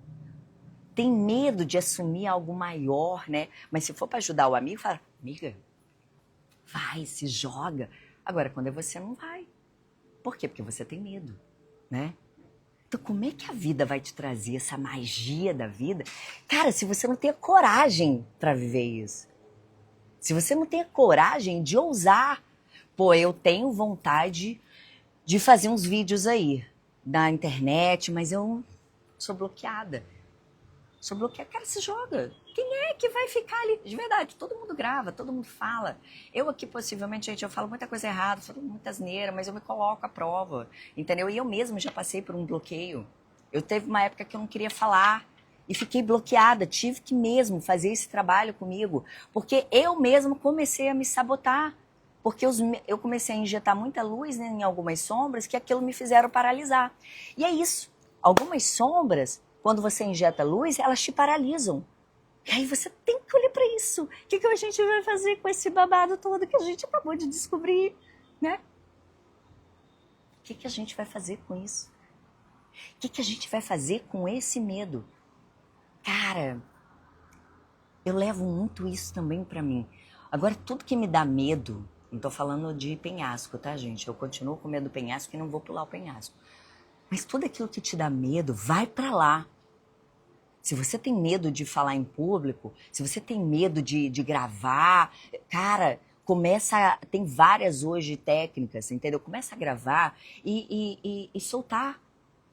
Tem medo de assumir algo maior, né? Mas se for para ajudar o amigo, fala, amiga, vai, se joga. Agora, quando é você, não vai. Por quê? Porque você tem medo, né? Então, como é que a vida vai te trazer essa magia da vida? Cara, se você não tem coragem para viver isso. Se você não tem a coragem de ousar. Pô, eu tenho vontade de fazer uns vídeos aí na internet, mas eu sou bloqueada. Sou bloqueada. Cara, se joga. Quem é que vai ficar ali? De verdade, todo mundo grava, todo mundo fala. Eu aqui, possivelmente, gente, eu falo muita coisa errada, falo muita asneira, mas eu me coloco à prova, entendeu? E eu mesma já passei por um bloqueio. Eu teve uma época que eu não queria falar e fiquei bloqueada. Tive que mesmo fazer esse trabalho comigo, porque eu mesma comecei a me sabotar. Porque eu comecei a injetar muita luz, né, em algumas sombras que aquilo me fizeram paralisar. E é isso. Algumas sombras, quando você injeta luz, elas te paralisam. E aí você tem que olhar para isso. O que a gente vai fazer com esse babado todo que a gente acabou de descobrir, né? O que a gente vai fazer com isso? O que a gente vai fazer com esse medo? Cara, eu levo muito isso também para mim. Agora, tudo que me dá medo, não tô falando de penhasco, tá, gente? Eu continuo com medo do penhasco e não vou pular o penhasco. Mas tudo aquilo que te dá medo, vai para lá. Se você tem medo de falar em público, se você tem medo de gravar, cara, tem várias hoje técnicas, entendeu? Começa a gravar e soltar,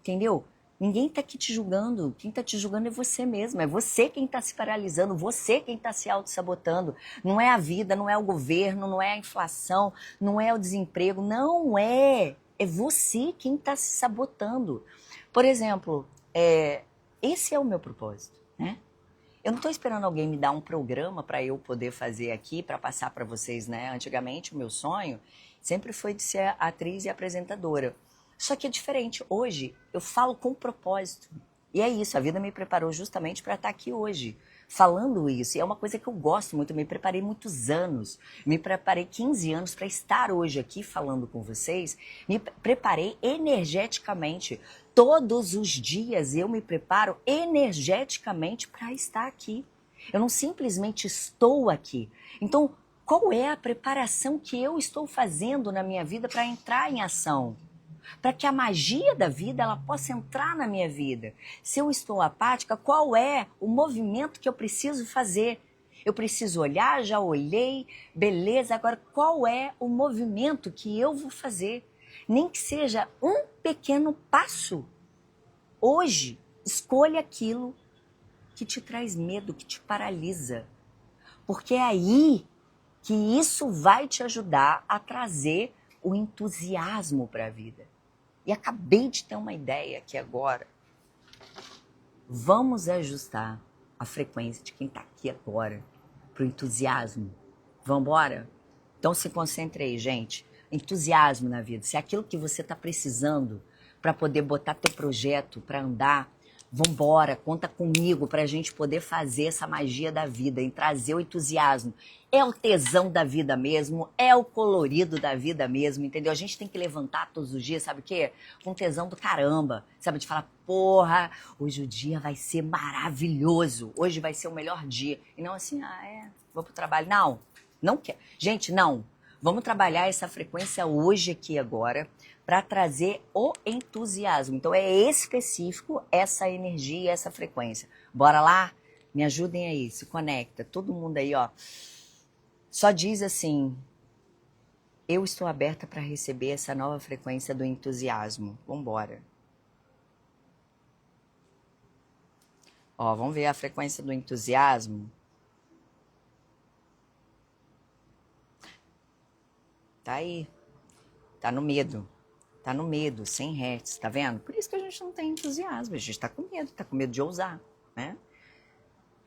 entendeu? Ninguém tá aqui te julgando, quem tá te julgando é você mesmo, é você quem tá se paralisando, você quem tá se auto-sabotando. Não é a vida, não é o governo, não é a inflação, não é o desemprego, não é. É você quem tá se sabotando. Por exemplo, esse é o meu propósito, né? Eu não estou esperando alguém me dar um programa para eu poder fazer aqui, para passar para vocês, né? Antigamente, o meu sonho sempre foi de ser atriz e apresentadora. Só que é diferente. Hoje eu falo com propósito. E é isso, a vida me preparou justamente para estar aqui hoje, falando isso. E é uma coisa que eu gosto muito, eu me preparei muitos anos. Me preparei 15 anos para estar hoje aqui falando com vocês. Me preparei energeticamente. Todos os dias eu me preparo energeticamente para estar aqui. Eu não simplesmente estou aqui. Então, qual é a preparação que eu estou fazendo na minha vida para entrar em ação? Para que a magia da vida ela possa entrar na minha vida. Se eu estou apática, qual é o movimento que eu preciso fazer? Eu preciso olhar, já olhei, beleza, agora qual é o movimento que eu vou fazer? Nem que seja um pequeno passo. Hoje, escolha aquilo que te traz medo, que te paralisa. Porque é aí que isso vai te ajudar a trazer o entusiasmo para a vida. E acabei de ter uma ideia aqui agora. Vamos ajustar a frequência de quem está aqui agora para o entusiasmo. Vamos embora? Então se concentre aí, gente. Entusiasmo na vida. Se é aquilo que você está precisando para poder botar teu projeto para andar, vambora, conta comigo para a gente poder fazer essa magia da vida, em trazer o entusiasmo. É o tesão da vida mesmo, é o colorido da vida mesmo, entendeu? A gente tem que levantar todos os dias, sabe o quê? Com tesão do caramba, sabe? De falar, porra, hoje o dia vai ser maravilhoso, hoje vai ser o melhor dia. E não assim, vou pro trabalho. Não, não quero. Gente, não. Vamos trabalhar essa frequência hoje aqui agora para trazer o entusiasmo. Então é específico essa energia, essa frequência. Bora lá? Me ajudem aí, se conecta. Todo mundo aí, ó. Só diz assim, eu estou aberta para receber essa nova frequência do entusiasmo. Vambora. Ó, vamos ver a frequência do entusiasmo. Tá aí. Tá no medo. Tá no medo, 100 Hz, tá vendo? Por isso que a gente não tem entusiasmo, a gente tá com medo de ousar, né?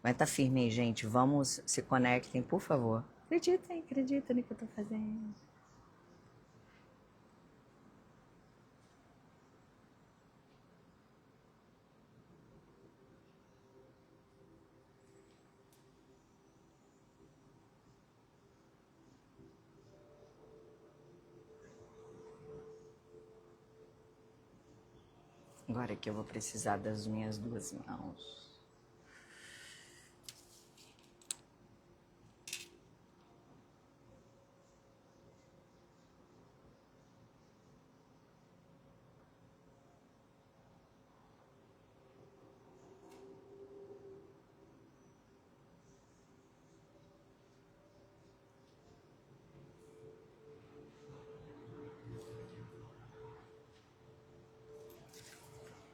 Mas tá firme aí, gente. Vamos, se conectem, por favor. Acreditem no que eu tô fazendo. Agora que eu vou precisar das minhas duas mãos.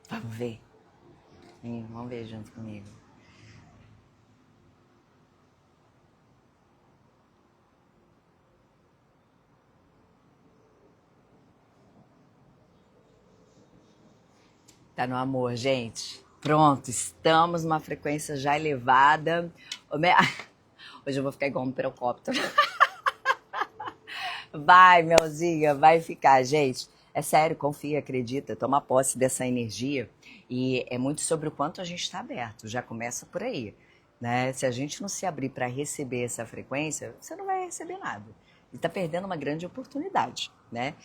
Vamos ver. Vamos ver junto comigo. Tá no amor, gente. Pronto, estamos numa frequência já elevada. Hoje eu vou ficar igual um pirocóptero. Vai, Melzinha, vai ficar, gente. É sério, confia, acredita, toma posse dessa energia. E é muito sobre o quanto a gente está aberto, já começa por aí. Né? Se a gente não se abrir para receber essa frequência, você não vai receber nada. E está perdendo uma grande oportunidade. Né?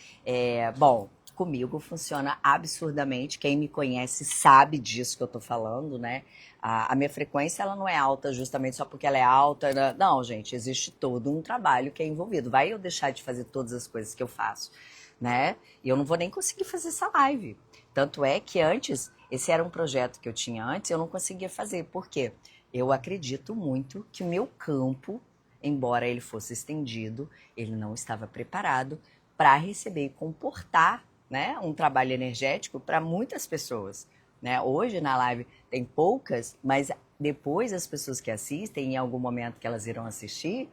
Bom, comigo funciona absurdamente. Quem me conhece sabe disso que eu estou falando, né? A minha frequência ela não é alta justamente só porque ela é alta. Né? Não, gente, existe todo um trabalho que é envolvido. Vai eu deixar de fazer todas as coisas que eu faço, né? E eu não vou nem conseguir fazer essa live. Tanto é que antes, esse era um projeto que eu tinha antes, eu não conseguia fazer. Por quê? Eu acredito muito que o meu campo, embora ele fosse estendido, ele não estava preparado para receber e comportar, né, um trabalho energético para muitas pessoas. Né? Hoje na live tem poucas, mas depois as pessoas que assistem, em algum momento que elas irão assistir,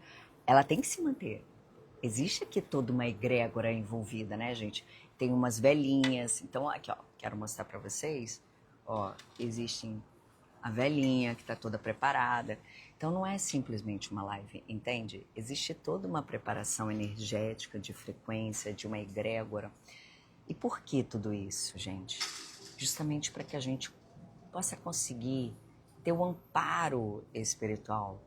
ela tem que se manter. Existe aqui toda uma egrégora envolvida, né, gente? Tem umas velhinhas. Então, aqui, ó, quero mostrar para vocês. Ó, existe a velhinha que está toda preparada. Então, não é simplesmente uma live, entende? Existe toda uma preparação energética, de frequência, de uma egrégora. E por que tudo isso, gente? Justamente para que a gente possa conseguir ter o amparo espiritual.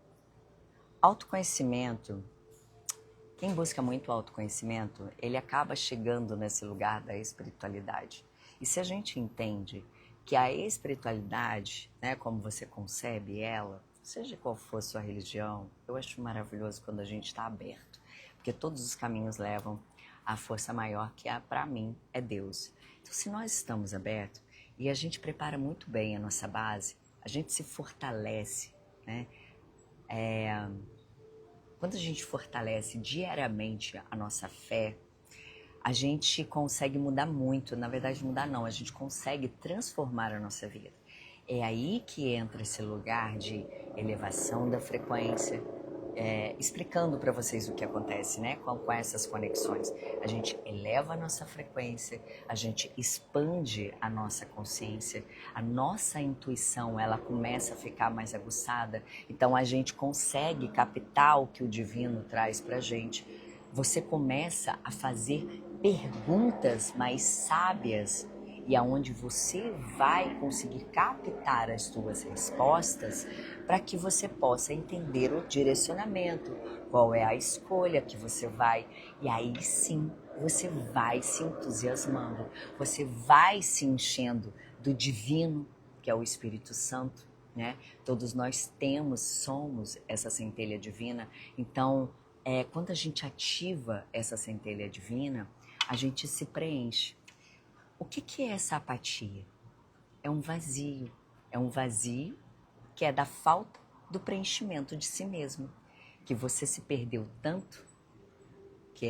Autoconhecimento. Quem busca muito autoconhecimento, ele acaba chegando nesse lugar da espiritualidade. E se a gente entende que a espiritualidade, né, como você concebe ela, seja qual for a sua religião, eu acho maravilhoso quando a gente está aberto, porque todos os caminhos levam à força maior que, para mim, é Deus. Então, se nós estamos abertos e a gente prepara muito bem a nossa base, a gente se fortalece, né? Quando a gente fortalece diariamente a nossa fé, a gente consegue mudar muito. Na verdade, mudar não, a gente consegue transformar a nossa vida. É aí que entra esse lugar de elevação da frequência, explicando para vocês o que acontece, né? Com essas conexões. A gente eleva a nossa frequência, a gente expande a nossa consciência, a nossa intuição, ela começa a ficar mais aguçada, então a gente consegue captar o que o divino traz para a gente. Você começa a fazer perguntas mais sábias e aonde você vai conseguir captar as suas respostas para que você possa entender o direcionamento, qual é a escolha que você vai. E aí sim, você vai se entusiasmando, você vai se enchendo do divino, que é o Espírito Santo, né? Todos nós somos essa centelha divina. Então, quando a gente ativa essa centelha divina, a gente se preenche. O que é essa apatia? É um vazio. É um vazio que é da falta do preenchimento de si mesmo. Que você se perdeu tanto, que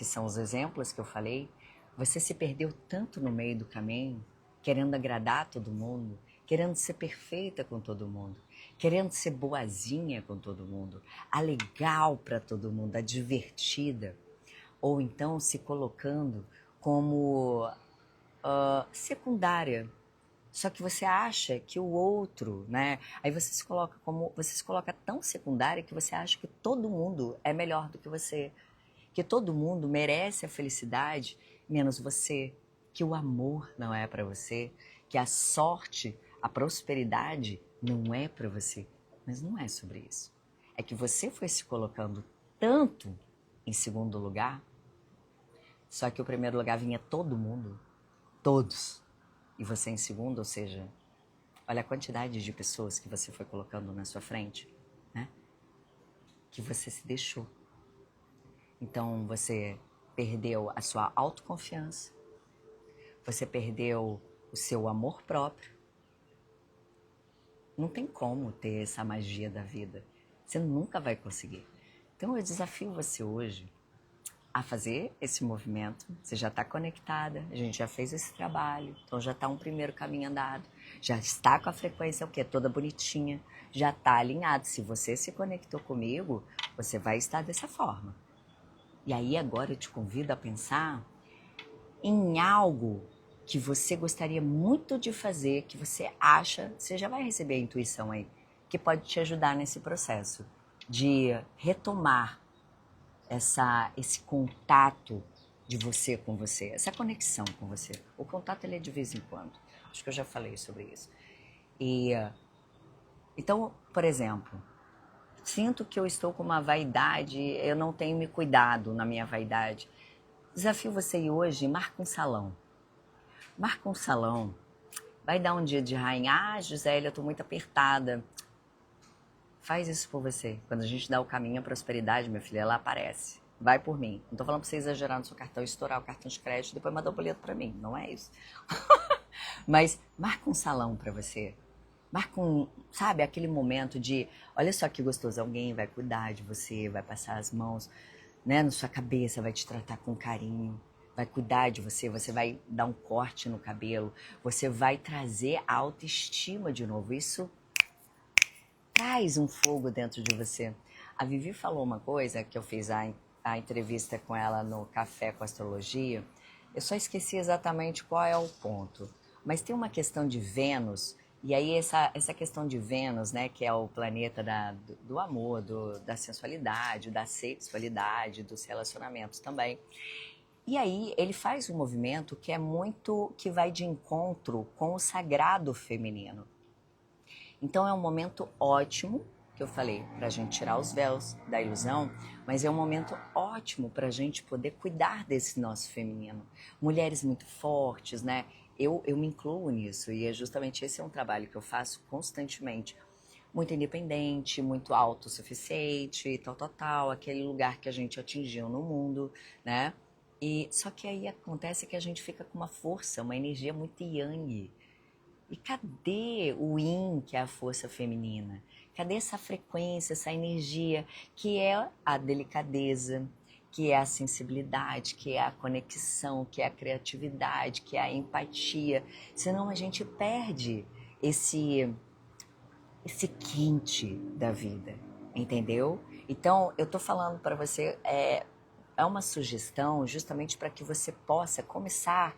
são os exemplos que eu falei, você se perdeu tanto no meio do caminho, querendo agradar todo mundo, querendo ser perfeita com todo mundo, querendo ser boazinha com todo mundo, a legal para todo mundo, a divertida, ou então se colocando como secundária. Só que você acha que o outro, né? Aí você se coloca tão secundária que você acha que todo mundo é melhor do que você, que todo mundo merece a felicidade menos você, que o amor não é para você, que a sorte, a prosperidade não é para você. Mas não é sobre isso. É que você foi se colocando tanto em segundo lugar, só que o primeiro lugar vinha todo mundo, todos, e você em segundo, ou seja, olha a quantidade de pessoas que você foi colocando na sua frente, né? Que você se deixou. Então você perdeu a sua autoconfiança, você perdeu o seu amor próprio. Não tem como ter essa magia da vida. Você nunca vai conseguir. Então eu desafio você hoje a fazer esse movimento. Você já está conectada, a gente já fez esse trabalho, então já está um primeiro caminho andado, já está com a frequência o quê? Toda bonitinha, já está alinhado. Se você se conectou comigo, você vai estar dessa forma. E aí agora eu te convido a pensar em algo que você gostaria muito de fazer, que você acha, você já vai receber a intuição aí, que pode te ajudar nesse processo de retomar esse contato de você com você, essa conexão com você. O contato ele é de vez em quando. Acho que eu já falei sobre isso. Então, por exemplo, sinto que eu estou com uma vaidade, eu não tenho me cuidado na minha vaidade. Desafio você ir hoje, marca um salão. Marca um salão. Vai dar um dia de rainha. Ah, Gisele, eu estou muito apertada. Faz isso por você. Quando a gente dá o caminho à prosperidade, minha filha, ela aparece. Vai por mim. Não tô falando pra você exagerar no seu cartão, estourar o cartão de crédito e depois mandar o boleto pra mim. Não é isso. Mas marca um salão pra você. Marca sabe, aquele momento de, olha só que gostoso, alguém vai cuidar de você, vai passar as mãos, né, na sua cabeça, vai te tratar com carinho, vai cuidar de você, você vai dar um corte no cabelo, você vai trazer a autoestima de novo. Isso traz um fogo dentro de você. A Vivi falou uma coisa que eu fiz a entrevista com ela no Café com Astrologia. Eu só esqueci exatamente qual é o ponto. Mas tem uma questão de Vênus, e aí essa questão de Vênus, né, que é o planeta do amor, da sensualidade, da sexualidade, dos relacionamentos também. E aí ele faz um movimento que é muito, que vai de encontro com o sagrado feminino. Então é um momento ótimo, que eu falei, para a gente tirar os véus da ilusão, mas é um momento ótimo para a gente poder cuidar desse nosso feminino. Mulheres muito fortes, né? Eu me incluo nisso e é justamente esse é um trabalho que eu faço constantemente. Muito independente, muito autossuficiente, tal, aquele lugar que a gente atingiu no mundo, né? E só que aí acontece que a gente fica com uma força, uma energia muito yang. E cadê o yin, que é a força feminina? Cadê essa frequência, essa energia, que é a delicadeza, que é a sensibilidade, que é a conexão, que é a criatividade, que é a empatia? Senão a gente perde esse quente da vida, entendeu? Então, eu tô falando para você, é uma sugestão justamente para que você possa começar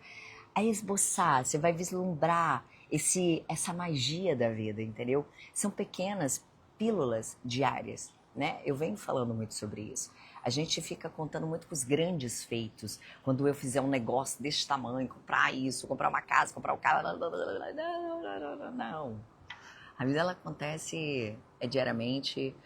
a esboçar, você vai vislumbrar essa magia da vida, entendeu? São pequenas pílulas diárias, né? Eu venho falando muito sobre isso. A gente fica contando muito com os grandes feitos. Quando eu fizer um negócio desse tamanho, comprar isso, comprar uma casa, comprar um carro... Não. A vida ela acontece diariamente,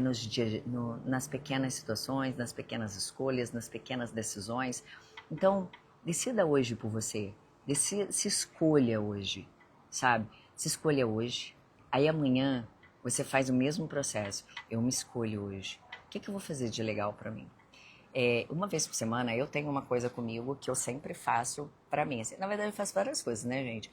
nos dias, nas pequenas situações, nas pequenas escolhas, nas pequenas decisões. Então, decida hoje por você. Se escolha hoje, sabe? Se escolha hoje. Aí amanhã você faz o mesmo processo. Eu me escolho hoje. O que eu vou fazer de legal para mim? Uma vez por semana eu tenho uma coisa comigo que eu sempre faço para mim. Assim, na verdade eu faço várias coisas, né, gente?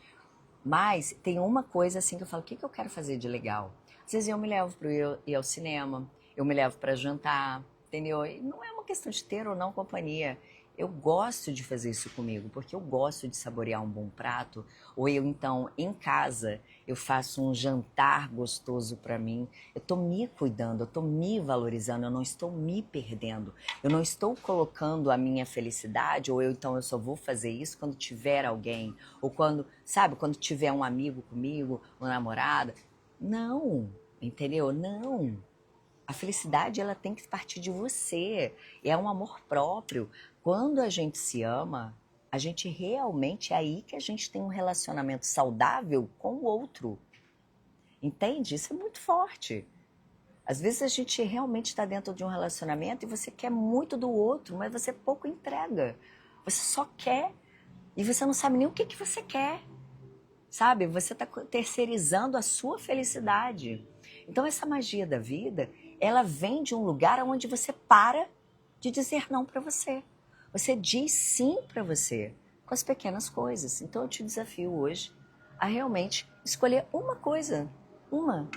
Mas tem uma coisa assim que eu falo, o que eu quero fazer de legal? Às vezes eu me levo para ir ao cinema, eu me levo para jantar, entendeu? E não é uma questão de ter ou não companhia. Eu gosto de fazer isso comigo, porque eu gosto de saborear um bom prato, ou eu então em casa eu faço um jantar gostoso para mim. Eu tô me cuidando, eu tô me valorizando, eu não estou me perdendo. Eu não estou colocando a minha felicidade, ou eu então eu só vou fazer isso quando tiver alguém, ou quando, sabe, quando tiver um amigo comigo, uma namorada. Não, entendeu? Não. A felicidade ela tem que partir de você. É um amor próprio. Quando a gente se ama, a gente realmente é aí que a gente tem um relacionamento saudável com o outro. Entende? Isso é muito forte. Às vezes a gente realmente está dentro de um relacionamento e você quer muito do outro, mas você pouco entrega. Você só quer e você não sabe nem o que você quer. Sabe? Você está terceirizando a sua felicidade. Então essa magia da vida, ela vem de um lugar onde você para de dizer não para você. Você diz sim para você com as pequenas coisas. Então eu te desafio hoje a realmente escolher uma coisa. Uma.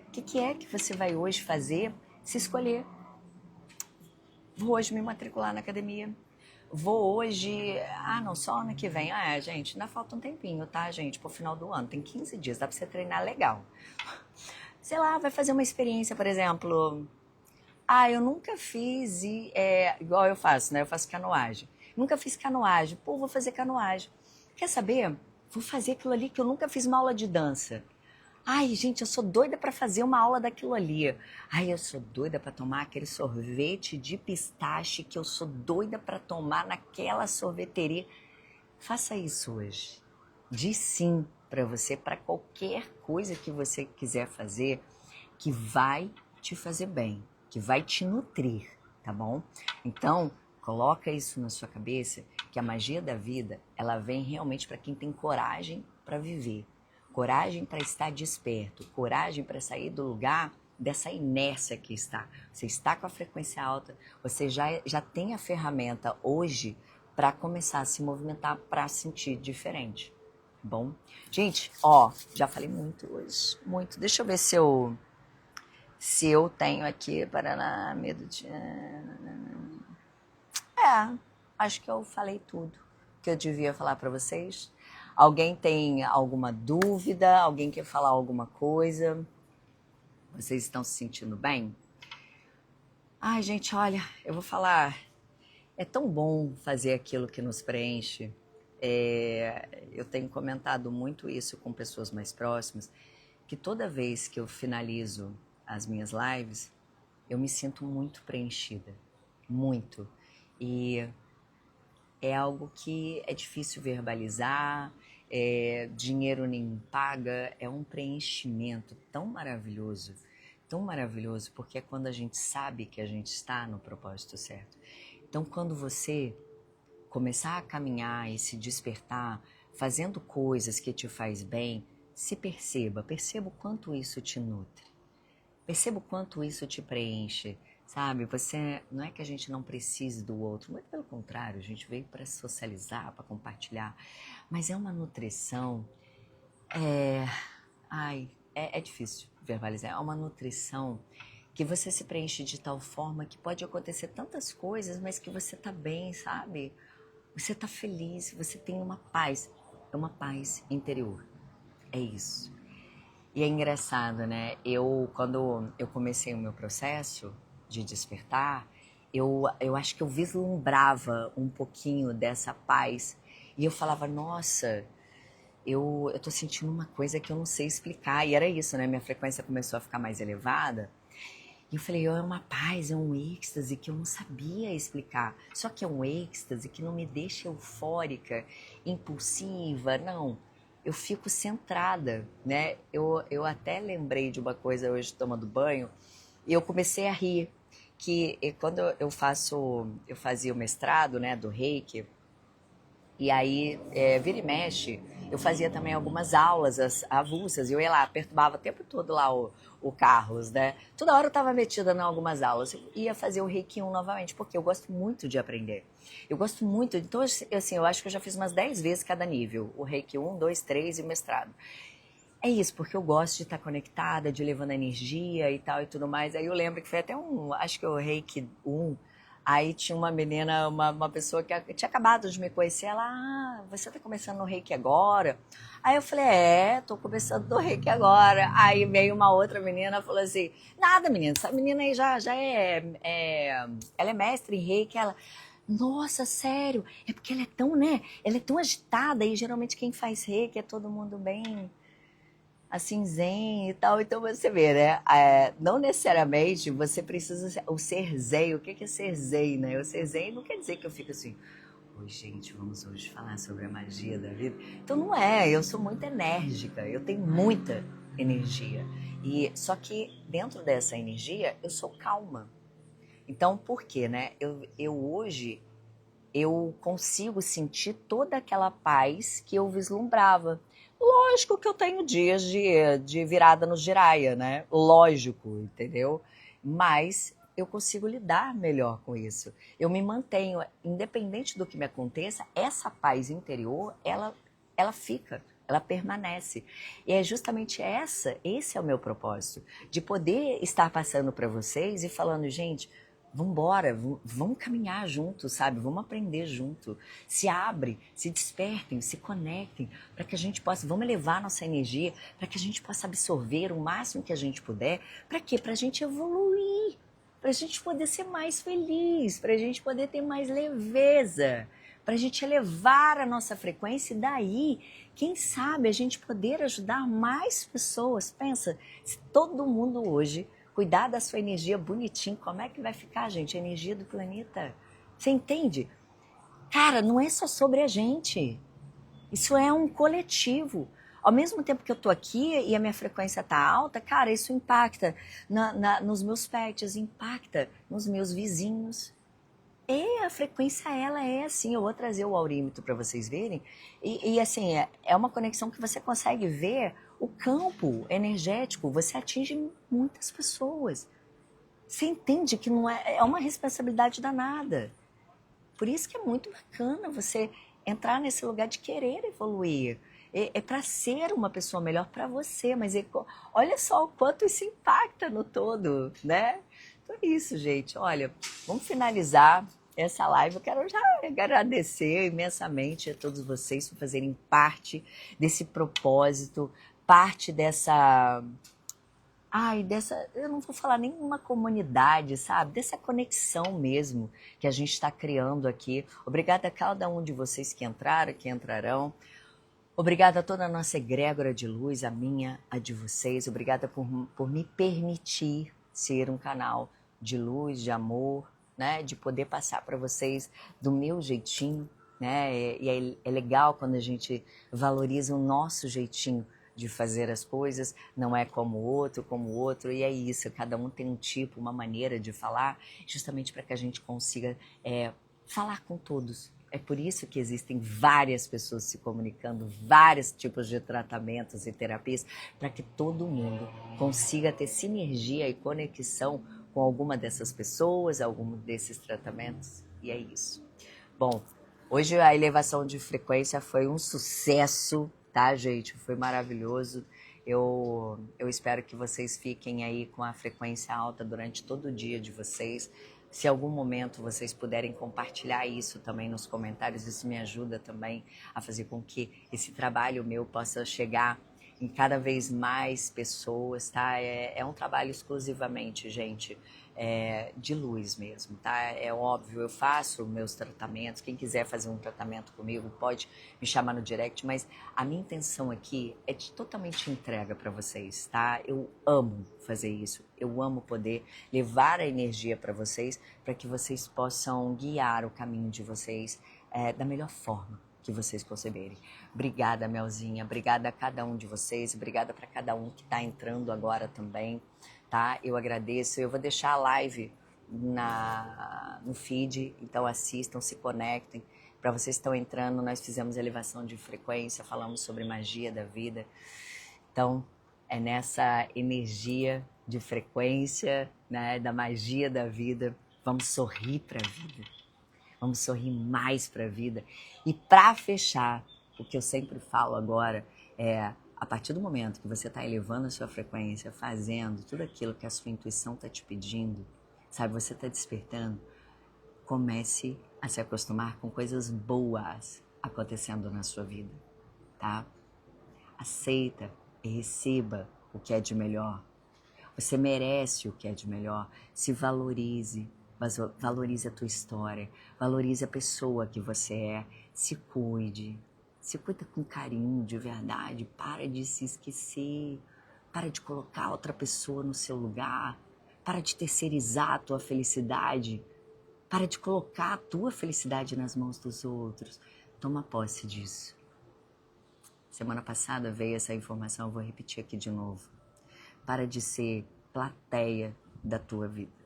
O que é que você vai hoje fazer se escolher? Vou hoje me matricular na academia. Vou hoje... não, só ano que vem. Gente, ainda falta um tempinho, tá, gente? Pro final do ano. Tem 15 dias, dá pra você treinar legal. Sei lá, vai fazer uma experiência, por exemplo... eu nunca fiz, igual eu faço, né? Eu faço canoagem. Nunca fiz canoagem. Pô, vou fazer canoagem. Quer saber? Vou fazer aquilo ali que eu nunca fiz uma aula de dança. Gente, eu sou doida para fazer uma aula daquilo ali. Eu sou doida para tomar aquele sorvete de pistache que eu sou doida para tomar naquela sorveteria. Faça isso hoje. Diz sim para você, para qualquer coisa que você quiser fazer, que vai te fazer bem, que vai te nutrir, tá bom? Então, coloca isso na sua cabeça, que a magia da vida, ela vem realmente para quem tem coragem para viver. Coragem para estar desperto, coragem para sair do lugar dessa inércia que está. Você está com a frequência alta, você já tem a ferramenta hoje para começar a se movimentar para sentir diferente. Bom, gente, já falei muito hoje, muito. Deixa eu ver se eu tenho aqui Paraná, medo de... acho que eu falei tudo que eu devia falar para vocês. Alguém tem alguma dúvida? Alguém quer falar alguma coisa? Vocês estão se sentindo bem? Gente, olha, eu vou falar. É tão bom fazer aquilo que nos preenche. Eu tenho comentado muito isso com pessoas mais próximas, que toda vez que eu finalizo as minhas lives, eu me sinto muito preenchida. Muito. E é algo que é difícil verbalizar, dinheiro nem paga, é um preenchimento tão maravilhoso, porque é quando a gente sabe que a gente está no propósito certo. Então, quando você começar a caminhar e se despertar, fazendo coisas que te faz bem, perceba o quanto isso te nutre, perceba o quanto isso te preenche, sabe? Não é que a gente não precise do outro, muito pelo contrário, a gente veio para socializar, para compartilhar, mas é uma nutrição, é difícil verbalizar, é uma nutrição que você se preenche de tal forma que pode acontecer tantas coisas, mas que você tá bem, sabe? Você tá feliz, você tem uma paz, é uma paz interior, é isso. E é engraçado, né? Quando eu comecei o meu processo de despertar, eu acho que eu vislumbrava um pouquinho dessa paz. E eu falava, nossa, eu tô sentindo uma coisa que eu não sei explicar. E era isso, né? Minha frequência começou a ficar mais elevada. E eu falei, é uma paz, é um êxtase que eu não sabia explicar. Só que é um êxtase que não me deixa eufórica, impulsiva, não. Eu fico centrada, né? Eu até lembrei de uma coisa hoje tomando banho e eu comecei a rir. Quando eu fazia o mestrado, né, do Reiki, e aí, vira e mexe, eu fazia também algumas aulas avulsas, e eu ia lá, perturbava o tempo todo lá o Carlos, né? Toda hora eu estava metida em algumas aulas, eu ia fazer o Reiki 1 novamente, porque eu gosto muito de aprender. Eu gosto muito, então assim, eu acho que eu já fiz umas 10 vezes cada nível, o Reiki 1, 2, 3 e o mestrado. É isso, porque eu gosto de estar conectada, de levando energia e tal e tudo mais. Aí eu lembro que foi até acho que o Reiki 1, aí tinha uma menina, uma pessoa que tinha acabado de me conhecer, ela, você tá começando no Reiki agora? Aí eu falei, tô começando no Reiki agora. Aí veio uma outra menina e falou assim, nada menina, essa menina aí já ela é mestre em Reiki, ela... Nossa, sério, é porque ela é tão, né, ela é tão agitada e geralmente quem faz Reiki é todo mundo bem... assim, zen e tal. Então você vê, né? Não necessariamente você precisa o ser zen. O que é ser zen, né? O ser zen não quer dizer que eu fico assim, oi gente, vamos hoje falar sobre a magia da vida. Então não é, eu sou muito enérgica, eu tenho muita energia. E só que dentro dessa energia eu sou calma. Então por quê, né? Eu hoje eu consigo sentir toda aquela paz que eu vislumbrava. Lógico que eu tenho dias de virada no giraia, né? Lógico, entendeu? Mas eu consigo lidar melhor com isso. Eu me mantenho, independente do que me aconteça, essa paz interior, ela fica, ela permanece. E é justamente esse é o meu propósito, de poder estar passando para vocês e falando, gente, vamos embora, vamos caminhar juntos, sabe? Vamos aprender junto. Se abre, se despertem, se conectem, para que a gente possa, vamos elevar nossa energia, para que a gente possa absorver o máximo que a gente puder. Para quê? Para a gente evoluir, para a gente poder ser mais feliz, para a gente poder ter mais leveza, para a gente elevar a nossa frequência e daí, quem sabe, a gente poder ajudar mais pessoas. Pensa, se todo mundo hoje cuidar da sua energia bonitinho, como é que vai ficar, gente? A energia do planeta. Você entende? Cara, não é só sobre a gente. Isso é um coletivo. Ao mesmo tempo que eu tô aqui e a minha frequência tá alta, cara, isso impacta nos meus pets, impacta nos meus vizinhos. E a frequência, ela é assim, eu vou trazer o aurímetro para vocês verem, e assim, é uma conexão que você consegue ver o campo energético, você atinge muitas pessoas. Você entende que não é uma responsabilidade danada. Por isso que é muito bacana você entrar nesse lugar de querer evoluir. É para ser uma pessoa melhor para você, mas olha só o quanto isso impacta no todo, né? Então é isso, gente. Olha, vamos finalizar essa live. Eu quero já agradecer imensamente a todos vocês por fazerem parte desse propósito, parte dessa... eu não vou falar nenhuma comunidade, sabe? Dessa conexão mesmo que a gente está criando aqui. Obrigada a cada um de vocês que entraram, que entrarão. Obrigada a toda a nossa egrégora de luz, a minha, a de vocês. Obrigada por me permitir ser um canal de luz, de amor, né? De poder passar para vocês do meu jeitinho, né? E é legal quando a gente valoriza o nosso jeitinho de fazer as coisas, não é como o outro, e é isso, cada um tem um tipo, uma maneira de falar, justamente para que a gente consiga falar com todos. É por isso que existem várias pessoas se comunicando, vários tipos de tratamentos e terapias, para que todo mundo consiga ter sinergia e conexão com alguma dessas pessoas, algum desses tratamentos, e é isso. Bom, hoje a elevação de frequência foi um sucesso, tá, gente? Foi maravilhoso. Eu espero que vocês fiquem aí com a frequência alta durante todo o dia de vocês. Se em algum momento vocês puderem compartilhar isso também nos comentários, isso me ajuda também a fazer com que esse trabalho meu possa chegar em cada vez mais pessoas, tá? É um trabalho exclusivamente, gente, de luz mesmo, tá? É óbvio, eu faço meus tratamentos, quem quiser fazer um tratamento comigo pode me chamar no direct, mas a minha intenção aqui é de totalmente entrega para vocês, tá? Eu amo fazer isso, eu amo poder levar a energia para vocês, para que vocês possam guiar o caminho de vocês da melhor forma que vocês conceberem. Obrigada, Melzinha, obrigada a cada um de vocês, obrigada para cada um que está entrando agora também, tá? Eu agradeço, eu vou deixar a live no feed, então assistam, se conectem. Para vocês que estão entrando, nós fizemos elevação de frequência, falamos sobre magia da vida. Então, é nessa energia de frequência, né, da magia da vida, vamos sorrir para a vida. Vamos sorrir mais para a vida. E para fechar, o que eu sempre falo agora é, a partir do momento que você está elevando a sua frequência, fazendo tudo aquilo que a sua intuição está te pedindo, sabe, você está despertando, comece a se acostumar com coisas boas acontecendo na sua vida, tá? Aceita e receba o que é de melhor. Você merece o que é de melhor. Se valorize. Valorize a tua história, valorize a pessoa que você é, se cuida com carinho, de verdade, para de se esquecer, para de colocar outra pessoa no seu lugar, para de terceirizar a tua felicidade, para de colocar a tua felicidade nas mãos dos outros. Toma posse disso. Semana passada veio essa informação, eu vou repetir aqui de novo. Para de ser plateia da tua vida.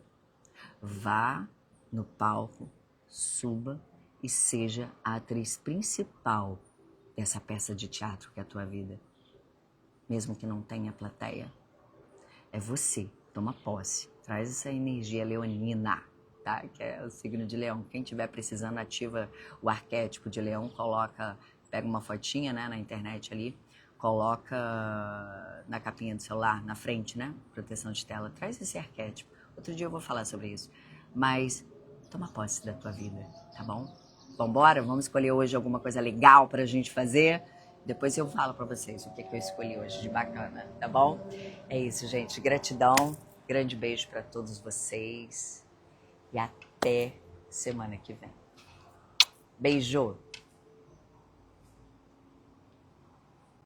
Vá no palco, suba e seja a atriz principal dessa peça de teatro que é a tua vida. Mesmo que não tenha plateia. É você, toma posse, traz essa energia leonina, tá? Que é o signo de leão. Quem estiver precisando, ativa o arquétipo de leão, pega uma fotinha, né, na internet ali, coloca na capinha do celular, na frente, né? Proteção de tela. Traz esse arquétipo. Outro dia eu vou falar sobre isso. Mas toma posse da tua vida, tá bom? Vambora? Vamos escolher hoje alguma coisa legal pra gente fazer? Depois eu falo pra vocês o que eu escolhi hoje de bacana, tá bom? É isso, gente. Gratidão. Grande beijo pra todos vocês. E até semana que vem. Beijo!